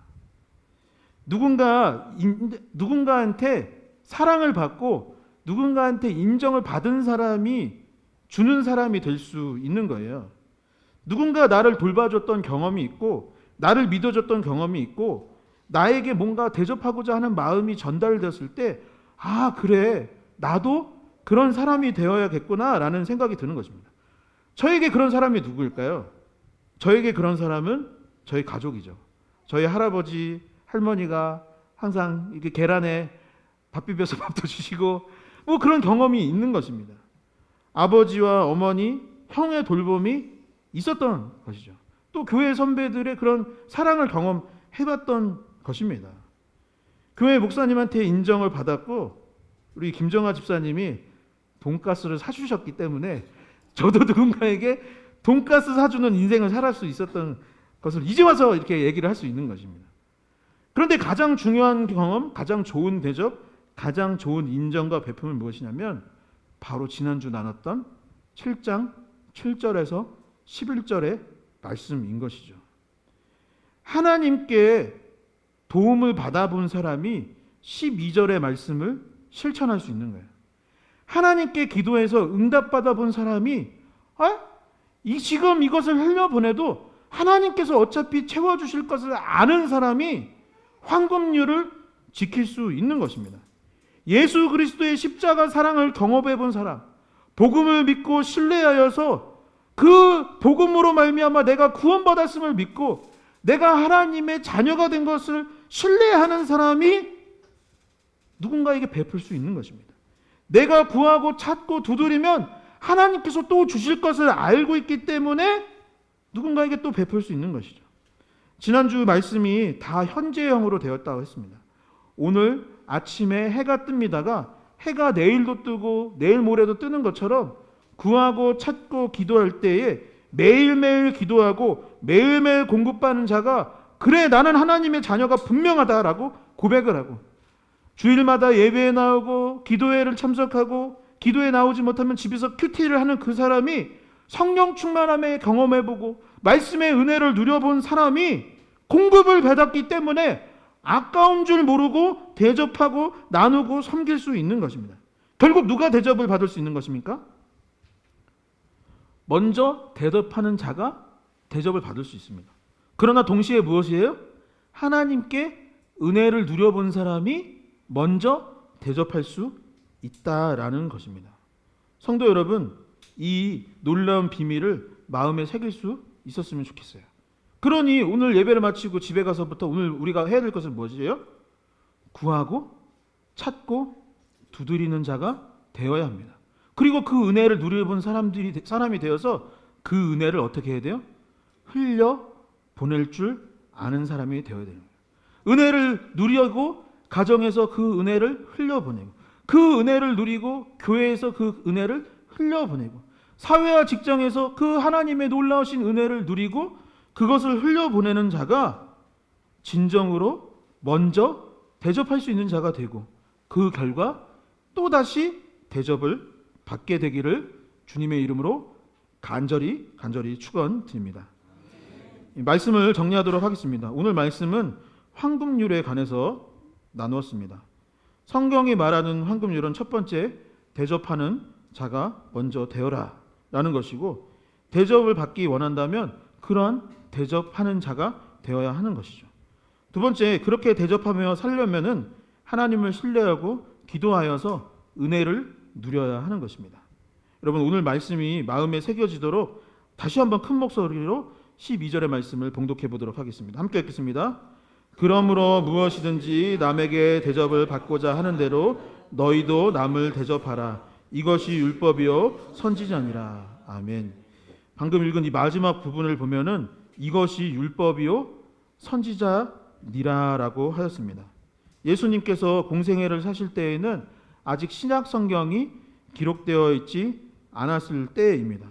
누군가한테 사랑을 받고 누군가한테 인정을 받은 사람이 주는 사람이 될 수 있는 거예요. 누군가 나를 돌봐줬던 경험이 있고 나를 믿어줬던 경험이 있고 나에게 뭔가 대접하고자 하는 마음이 전달되었을 때 아 그래 나도 그런 사람이 되어야겠구나 라는 생각이 드는 것입니다. 저에게 그런 사람이 누구일까요? 저에게 그런 사람은 저희 가족이죠. 저희 할아버지 할머니가 항상 이렇게 계란에 밥 비벼서 밥도 주시고 뭐 그런 경험이 있는 것입니다. 아버지와 어머니, 형의 돌봄이 있었던 것이죠. 또 교회 선배들의 그런 사랑을 경험해봤던 것입니다. 교회 목사님한테 인정을 받았고 우리 김정아 집사님이 돈가스를 사주셨기 때문에 저도 누군가에게 돈가스 사주는 인생을 살할 수 있었던 것을 이제 와서 이렇게 얘기를 할 수 있는 것입니다. 그런데 가장 중요한 경험, 가장 좋은 대접, 가장 좋은 인정과 베품은 무엇이냐면 바로 지난주 나눴던 7장 7절에서 11절의 말씀인 것이죠. 하나님께 도움을 받아본 사람이 12절의 말씀을 실천할 수 있는 거예요. 하나님께 기도해서 응답받아 본 사람이 지금 이것을 흘려보내도 하나님께서 어차피 채워주실 것을 아는 사람이 황금률을 지킬 수 있는 것입니다. 예수 그리스도의 십자가 사랑을 경험해 본 사람, 복음을 믿고 신뢰하여서 그 복음으로 말미암아 내가 구원받았음을 믿고 내가 하나님의 자녀가 된 것을 신뢰하는 사람이 누군가에게 베풀 수 있는 것입니다. 내가 구하고 찾고 두드리면 하나님께서 또 주실 것을 알고 있기 때문에 누군가에게 또 베풀 수 있는 것이죠. 지난주 말씀이 다 현재형으로 되었다고 했습니다. 오늘 아침에 해가 뜹니다가 해가 내일도 뜨고 내일 모레도 뜨는 것처럼 구하고 찾고 기도할 때에 매일매일 기도하고 매일매일 공급받는 자가 그래 나는 하나님의 자녀가 분명하다라고 고백을 하고 주일마다 예배에 나오고 기도회를 참석하고 기도에 나오지 못하면 집에서 큐티를 하는 그 사람이 성령 충만함에 경험해보고 말씀의 은혜를 누려본 사람이 공급을 받았기 때문에 아까운 줄 모르고 대접하고 나누고 섬길 수 있는 것입니다. 결국 누가 대접을 받을 수 있는 것입니까? 먼저 대접하는 자가 대접을 받을 수 있습니다. 그러나 동시에 무엇이에요? 하나님께 은혜를 누려본 사람이 먼저 대접할 수 있다라는 것입니다. 성도 여러분, 이 놀라운 비밀을 마음에 새길 수 있었으면 좋겠어요. 그러니 오늘 예배를 마치고 집에 가서부터 오늘 우리가 해야 될 것은 무엇이에요? 구하고 찾고 두드리는 자가 되어야 합니다. 그리고 그 은혜를 누려본 사람이 되어서 그 은혜를 어떻게 해야 돼요? 흘려 보낼 줄 아는 사람이 되어야 됩니다. 은혜를 누리고 가정에서 그 은혜를 흘려보내고 그 은혜를 누리고 교회에서 그 은혜를 흘려보내고 사회와 직장에서 그 하나님의 놀라우신 은혜를 누리고 그것을 흘려보내는 자가 진정으로 먼저 대접할 수 있는 자가 되고 그 결과 또다시 대접을 받게 되기를 주님의 이름으로 간절히 축원드립니다. 말씀을 정리하도록 하겠습니다. 오늘 말씀은 황금률에 관해서 나누었습니다. 성경이 말하는 황금률은 첫 번째 대접하는 자가 먼저 되어라 라는 것이고 대접을 받기 원한다면 그러한 대접하는 자가 되어야 하는 것이죠. 두 번째, 그렇게 대접하며 살려면은 하나님을 신뢰하고 기도하여서 은혜를 누려야 하는 것입니다. 여러분, 오늘 말씀이 마음에 새겨지도록 다시 한번 큰 목소리로 12절의 말씀을 봉독해 보도록 하겠습니다. 함께 읽겠습니다. 그러므로 무엇이든지 남에게 대접을 받고자 하는 대로 너희도 남을 대접하라. 이것이 율법이요 선지자니라. 아멘. 방금 읽은 이 마지막 부분을 보면은 이것이 율법이요 선지자니라라고 하였습니다. 예수님께서 공생애를 사실 때에는 아직 신약 성경이 기록되어 있지 않았을 때입니다.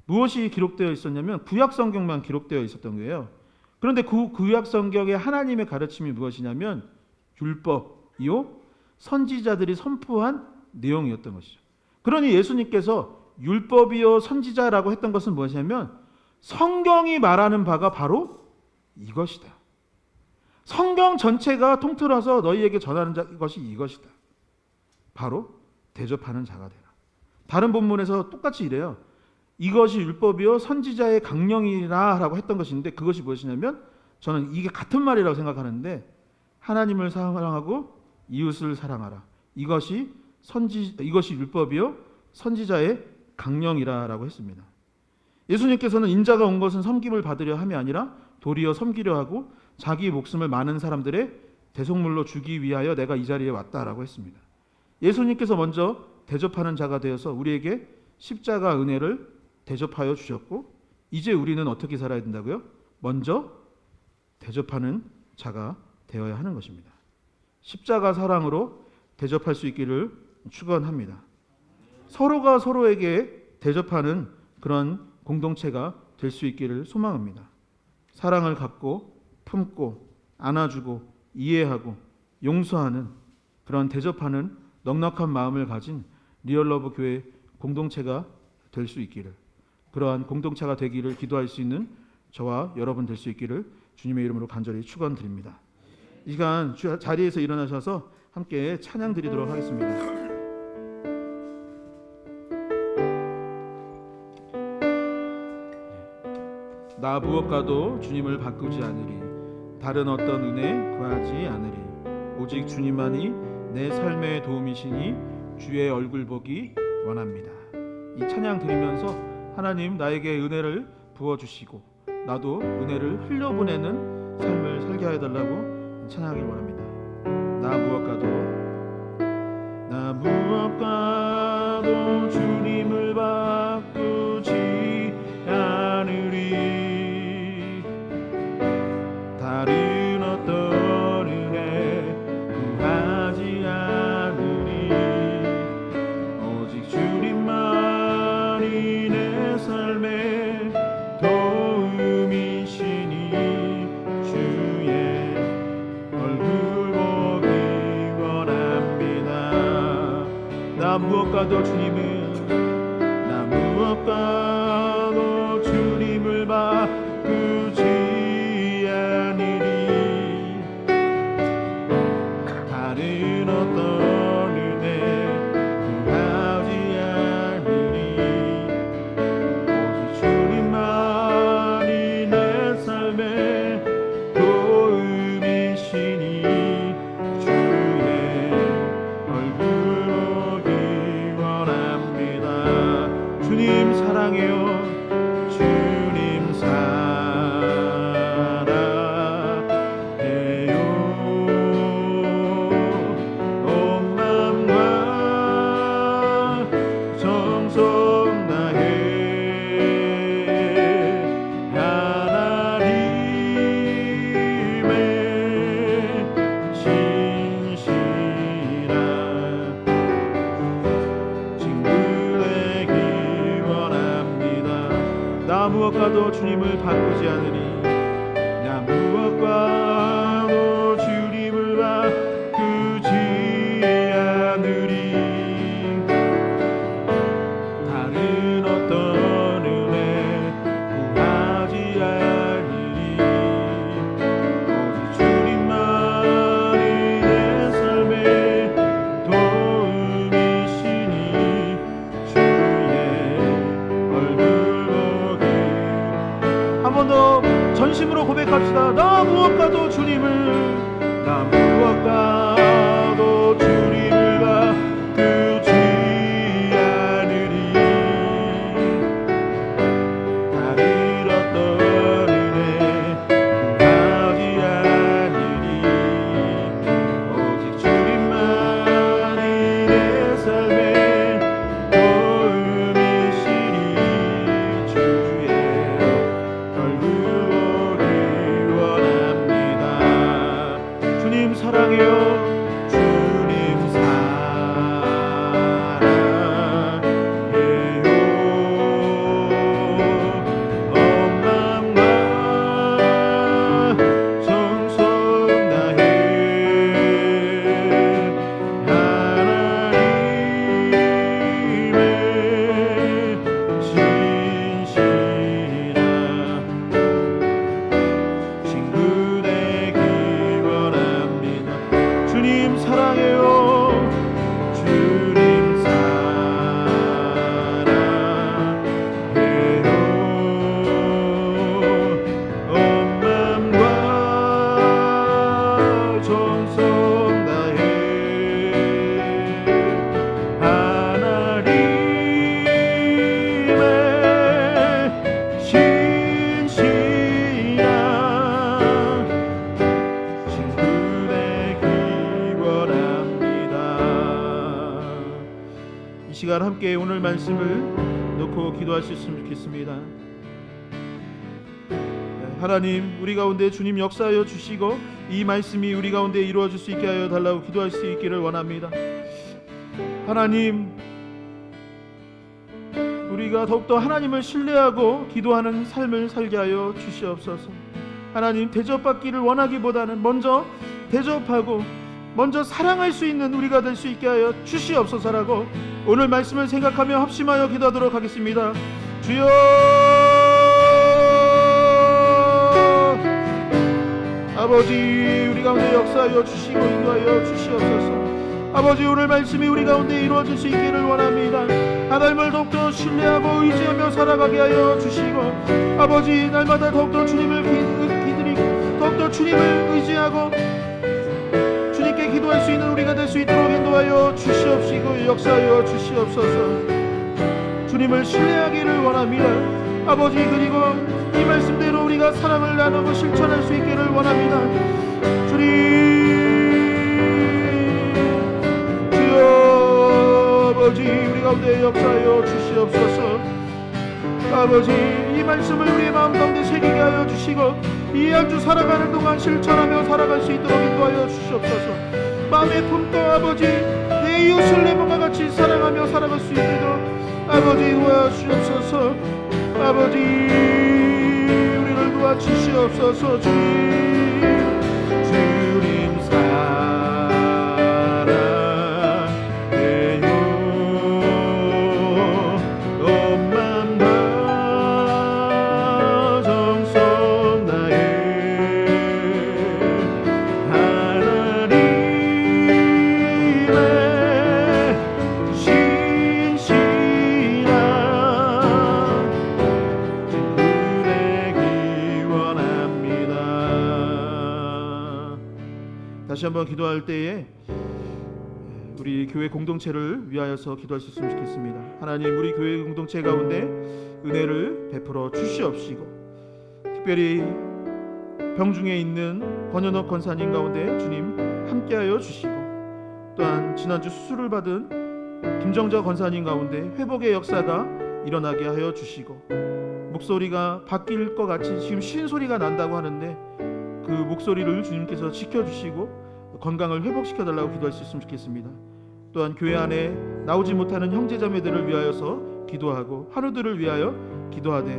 무엇이 기록되어 있었냐면 구약 성경만 기록되어 있었던 거예요. 그런데 그 구약 성경의 하나님의 가르침이 무엇이냐면 율법이요 선지자들이 선포한 내용이었던 것이죠. 그러니 예수님께서 율법이요 선지자라고 했던 것은 무엇이냐면 성경이 말하는 바가 바로 이것이다. 성경 전체가 통틀어서 너희에게 전하는 것이 이것이다. 바로 대접하는 자가 되라. 다른 본문에서 똑같이 이래요. 이것이 율법이요 선지자의 강령이라 라고 했던 것인데 그것이 무엇이냐면 저는 이게 같은 말이라고 생각하는데 하나님을 사랑하고 이웃을 사랑하라. 이것이 율법이요 선지자의 강령이라 라고 했습니다. 예수님께서는 인자가 온 것은 섬김을 받으려 함이 아니라 도리어 섬기려 하고 자기 목숨을 많은 사람들의 대속물로 주기 위하여 내가 이 자리에 왔다라고 했습니다. 예수님께서 먼저 대접하는 자가 되어서 우리에게 십자가 은혜를 대접하여 주셨고 이제 우리는 어떻게 살아야 된다고요? 먼저 대접하는 자가 되어야 하는 것입니다. 십자가 사랑으로 대접할 수 있기를 축원합니다. 서로가 서로에게 대접하는 그런 공동체가 될 수 있기를 소망합니다. 사랑을 갖고 품고 안아주고 이해하고 용서하는 그런 대접하는 넉넉한 마음을 가진 리얼러브 교회 공동체가 될 수 있기를 그러한 공동체가 되기를 기도할 수 있는 저와 여러분 될 수 있기를 주님의 이름으로 간절히 축원드립니다. 이 시간 자리에서 일어나셔서 함께 찬양 드리도록 하겠습니다. 나 무엇과도 주님을 바꾸지 않으리 다른 어떤 은혜 구하지 않으리 오직 주님만이 내 삶의 도움이시니 주의 얼굴 보기 원합니다. 이 찬양 드리면서 하나님 나에게 은혜를 부어주시고 나도 은혜를 흘려보내는 삶을 살게 해달라고 찬양하길 원합니다. 나 무엇과도 주님을 바꾸지 않으리. 다른 어떤 은혜 구하지 않으리. 오직 주님만이 내 삶의 도움이시니 주의 얼굴 보기 원합니다. 나 무엇과도 주님을 바꾸지 않으리. 다른 어떤 은혜 구하지 않으리. 오직 주님만이 내 삶의 도움이시니 주의 얼굴 보기 원합니다. 주님 사랑해요. 주님 사랑해요. 온 마음과 정성 다해 하나님의 신실한 친구 되기 원합니다. 나 무엇과도 주님을 바꾸지 않으리. 나 무엇과도 주님을 바꾸지 않으리. 다른 어떤 은혜 구하지 않으리. 오직 주님만이 내 삶의 도움이시니 주의 얼굴 보기. 한 번 더 전심으로 고백합시다. 나 무엇과도 주님을 바꾸지 않으리. 다른 어떤 은혜 구하지 않으리. 오직 주님만이 내 삶의 도움이시니 주의 얼굴 보기 원합니다. 주님 사랑해요. 주님 사랑해요. 온 마음과 정성 다해 하나님의 신실한 친구 되기 원합니다. 주님 사랑해요. 주님 사랑해요. 온 마음과 정성 다해 하나님의 신실한 친구 되기 원합니다. 이 시간 함께 오늘 말씀을 놓고 기도하셨으면 좋겠습니다. 하나님, 우리 가운데 주님 역사하여 주시고 이 말씀이 우리 가운데 이루어질 수 있게 하여 달라고 기도할 수 있기를 원합니다. 하나님, 우리가 더욱더 하나님을 신뢰하고 기도하는 삶을 살게 하여 주시옵소서. 하나님, 대접받기를 원하기보다는 먼저 대접하고 먼저 사랑할 수 있는 우리가 될 수 있게 하여 주시옵소서라고 오늘 말씀을 생각하며 합심하여 기도하도록 하겠습니다. 주여, 아버지, 우리 가운데 역사하여 주시고 인도하여 주시옵소서. 아버지, 오늘 말씀이 우리 가운데 이루어질 수 있기를 원합니다. 하나님을 더욱더 신뢰하고 의지하며 살아가게 하여 주시고, 아버지, 날마다 더욱더 주님을 기드리고 더욱더 주님을 의지하고 주님께 기도할 수 있는 우리가 될 수 있도록 인도하여 주시옵시고 역사하여 주시옵소서. 주님을 신뢰하기를 원합니다. 아버지, 그리고 이 말씀대로 우리가 사랑을 나누고 실천할 수 있기를 원합니다. 주님, 주여 아버지 우리 가운데 역사하여 주시옵소서. 아버지 이 말씀을 우리의 마음 가운데 새기게 하여 주시고 이 한 주 살아가는 동안 실천하며 살아갈 수 있도록 인도하여 주시옵소서. 마음에 품고 아버지 내 이웃을 내 몸과 같이 사랑하며 살아갈 수 있도록 아버지 도와주시옵소서. 아버지 우리를 도와주시옵소서. 주님 사랑해요. 온 맘과 정성 다해 하나님의 신실한 은혜 기원합니다. 다시 한번 기도할 때에 우리 교회 공동체를 위하여서 기도할 수 있으면 좋겠습니다. 하나님 우리 교회 공동체 가운데 은혜를 베풀어 주시옵시고 특별히 병중에 있는 권현옥 권사님 가운데 주님 함께하여 주시고 또한 지난주 수술을 받은 김정자 권사님 가운데 회복의 역사가 일어나게 하여 주시고 목소리가 바뀔 것 같이 지금 쉰 소리가 난다고 하는데 그 목소리를 주님께서 지켜주시고 건강을 회복시켜달라고 기도할 수 있으면 좋겠습니다. 또한 교회 안에 나오지 못하는 형제자매들을 위하여서 기도하고 환우들을 위하여 기도하되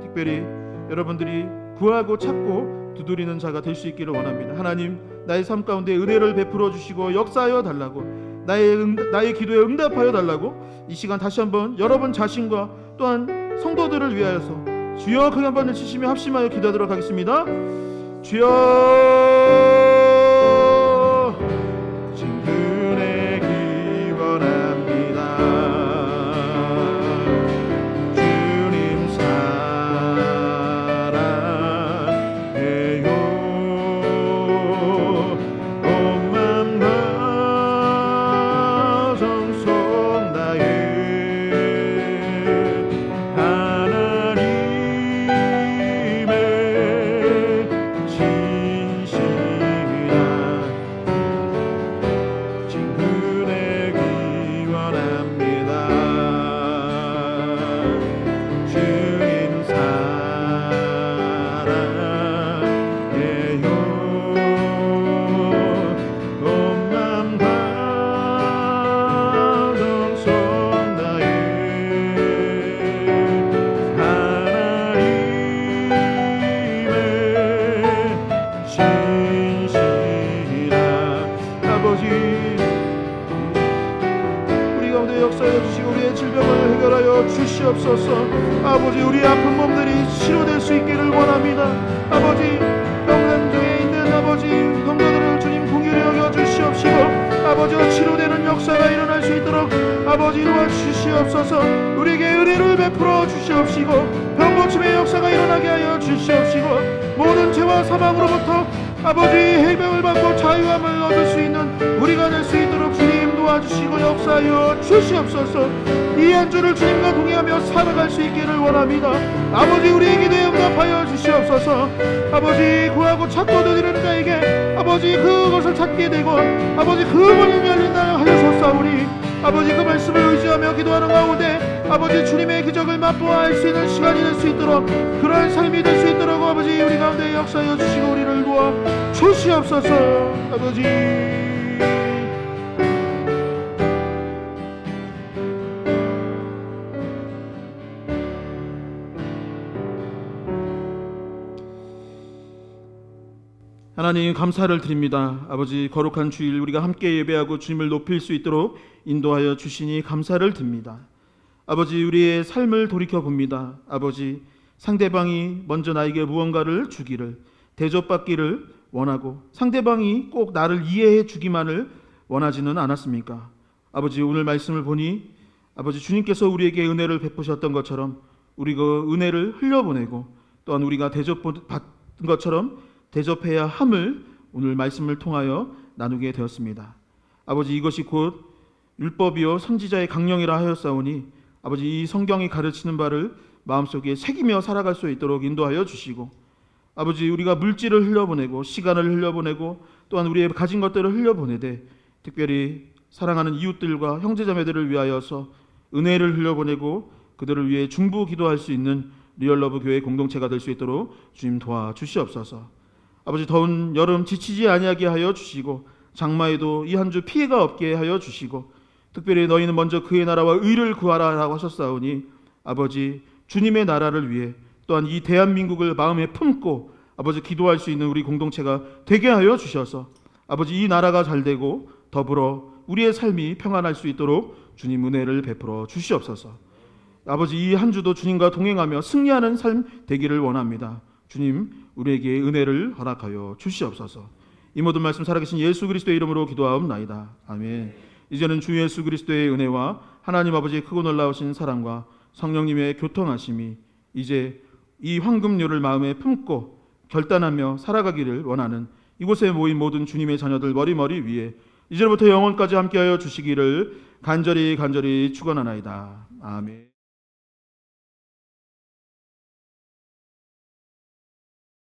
특별히 여러분들이 구하고 찾고 두드리는 자가 될 수 있기를 원합니다. 하나님 나의 삶 가운데 은혜를 베풀어 주시고 역사하여 달라고 나의 기도에 응답하여 달라고 이 시간 다시 한번 여러분 자신과 또한 성도들을 위하여서 주여 크게 한번 치시며 합심하여 기도하도록 하겠습니다. 주여 은혜 기원합니다. 주님 사랑해요. 온 맘과 정성 다해 하나님의 신실한 은혜 기원합니다. 주님 사랑해요. 온 맘과 정성 다해 하나님의 신실한 아버지 우리 가운데 역사하여 주시고 우리의 질병을 해결하여 주시옵소서. 아버지 우리의 아픈 몸들이 치료될 수 있기를 원합니다. 아버지 병상중에 있는 아버지 성도들을 주님 긍휼히 여겨 주시옵시고 아버지와 치료되는 역사가 일어날 수 있도록 아버지 도와주시옵소서. 우리에게 은혜를 베풀어 주시옵시고 병고침의 역사가 일어나게 하여 주시옵시고 모든 죄와 사망으로부터 아버지 해명을 받고 자유함을 얻을 수 있는 우리가 될 수 있도록 주님 도와주시고 역사하여 주시옵소서. 이 한 주를 주님과 동행하며 살아갈 수 있기를 원합니다. 아버지 우리의 기도에 응답하여 주시옵소서. 아버지 구하고 찾고 두드리는 자에게 아버지 그것을 찾게 되고 아버지 그 문이 열린다 하셨사오니 아버지 그 말씀을 의지하며 기도하는 가운데 아버지 주님의 기적을 맛보아 알 수 있는 시간이 될 수 있도록 그러한 삶이 될 수 있도록 아버지 우리 가운데 역사하여 주시고 우리를 도와 주시옵소서. 아버지 하나님 감사를 드립니다. 아버지 거룩한 주일 우리가 함께 예배하고 주님을 높일 수 있도록 인도하여 주시니 감사를 드립니다. 아버지 우리의 삶을 돌이켜봅니다. 아버지 상대방이 먼저 나에게 무언가를 주기를 대접받기를 원하고 상대방이 꼭 나를 이해해 주기만을 원하지는 않았습니까? 아버지 오늘 말씀을 보니 아버지 주님께서 우리에게 은혜를 베푸셨던 것처럼 우리 그 은혜를 흘려보내고 또한 우리가 대접받은 것처럼 대접해야 함을 오늘 말씀을 통하여 나누게 되었습니다. 아버지 이것이 곧 율법이요 선지자의 강령이라 하였사오니 아버지 이 성경이 가르치는 바를 마음속에 새기며 살아갈 수 있도록 인도하여 주시고, 아버지 우리가 물질을 흘려보내고 시간을 흘려보내고 또한 우리의 가진 것들을 흘려보내되 특별히 사랑하는 이웃들과 형제자매들을 위하여서 은혜를 흘려보내고 그들을 위해 중보 기도할 수 있는 리얼러브 교회 공동체가 될 수 있도록 주님 도와주시옵소서. 아버지 더운 여름 지치지 아니하게 하여 주시고 장마에도 이 한 주 피해가 없게 하여 주시고, 특별히 너희는 먼저 그의 나라와 의를 구하라라고 하셨사오니 아버지 주님의 나라를 위해 또한 이 대한민국을 마음에 품고 아버지 기도할 수 있는 우리 공동체가 되게 하여 주셔서 아버지 이 나라가 잘되고 더불어 우리의 삶이 평안할 수 있도록 주님 은혜를 베풀어 주시옵소서. 아버지 이 한 주도 주님과 동행하며 승리하는 삶 되기를 원합니다. 주님 우리에게 은혜를 허락하여 주시옵소서. 이 모든 말씀 살아계신 예수 그리스도의 이름으로 기도하옵나이다. 아멘. 이제는 주 예수 그리스도의 은혜와 하나님 아버지의 크고 놀라우신 사랑과 성령님의 교통하심이 이제 이 황금료를 마음에 품고 결단하며 살아가기를 원하는 이곳에 모인 모든 주님의 자녀들 머리머리 위에 이제부터 영원까지 함께하여 주시기를 간절히 축원하나이다. 아멘.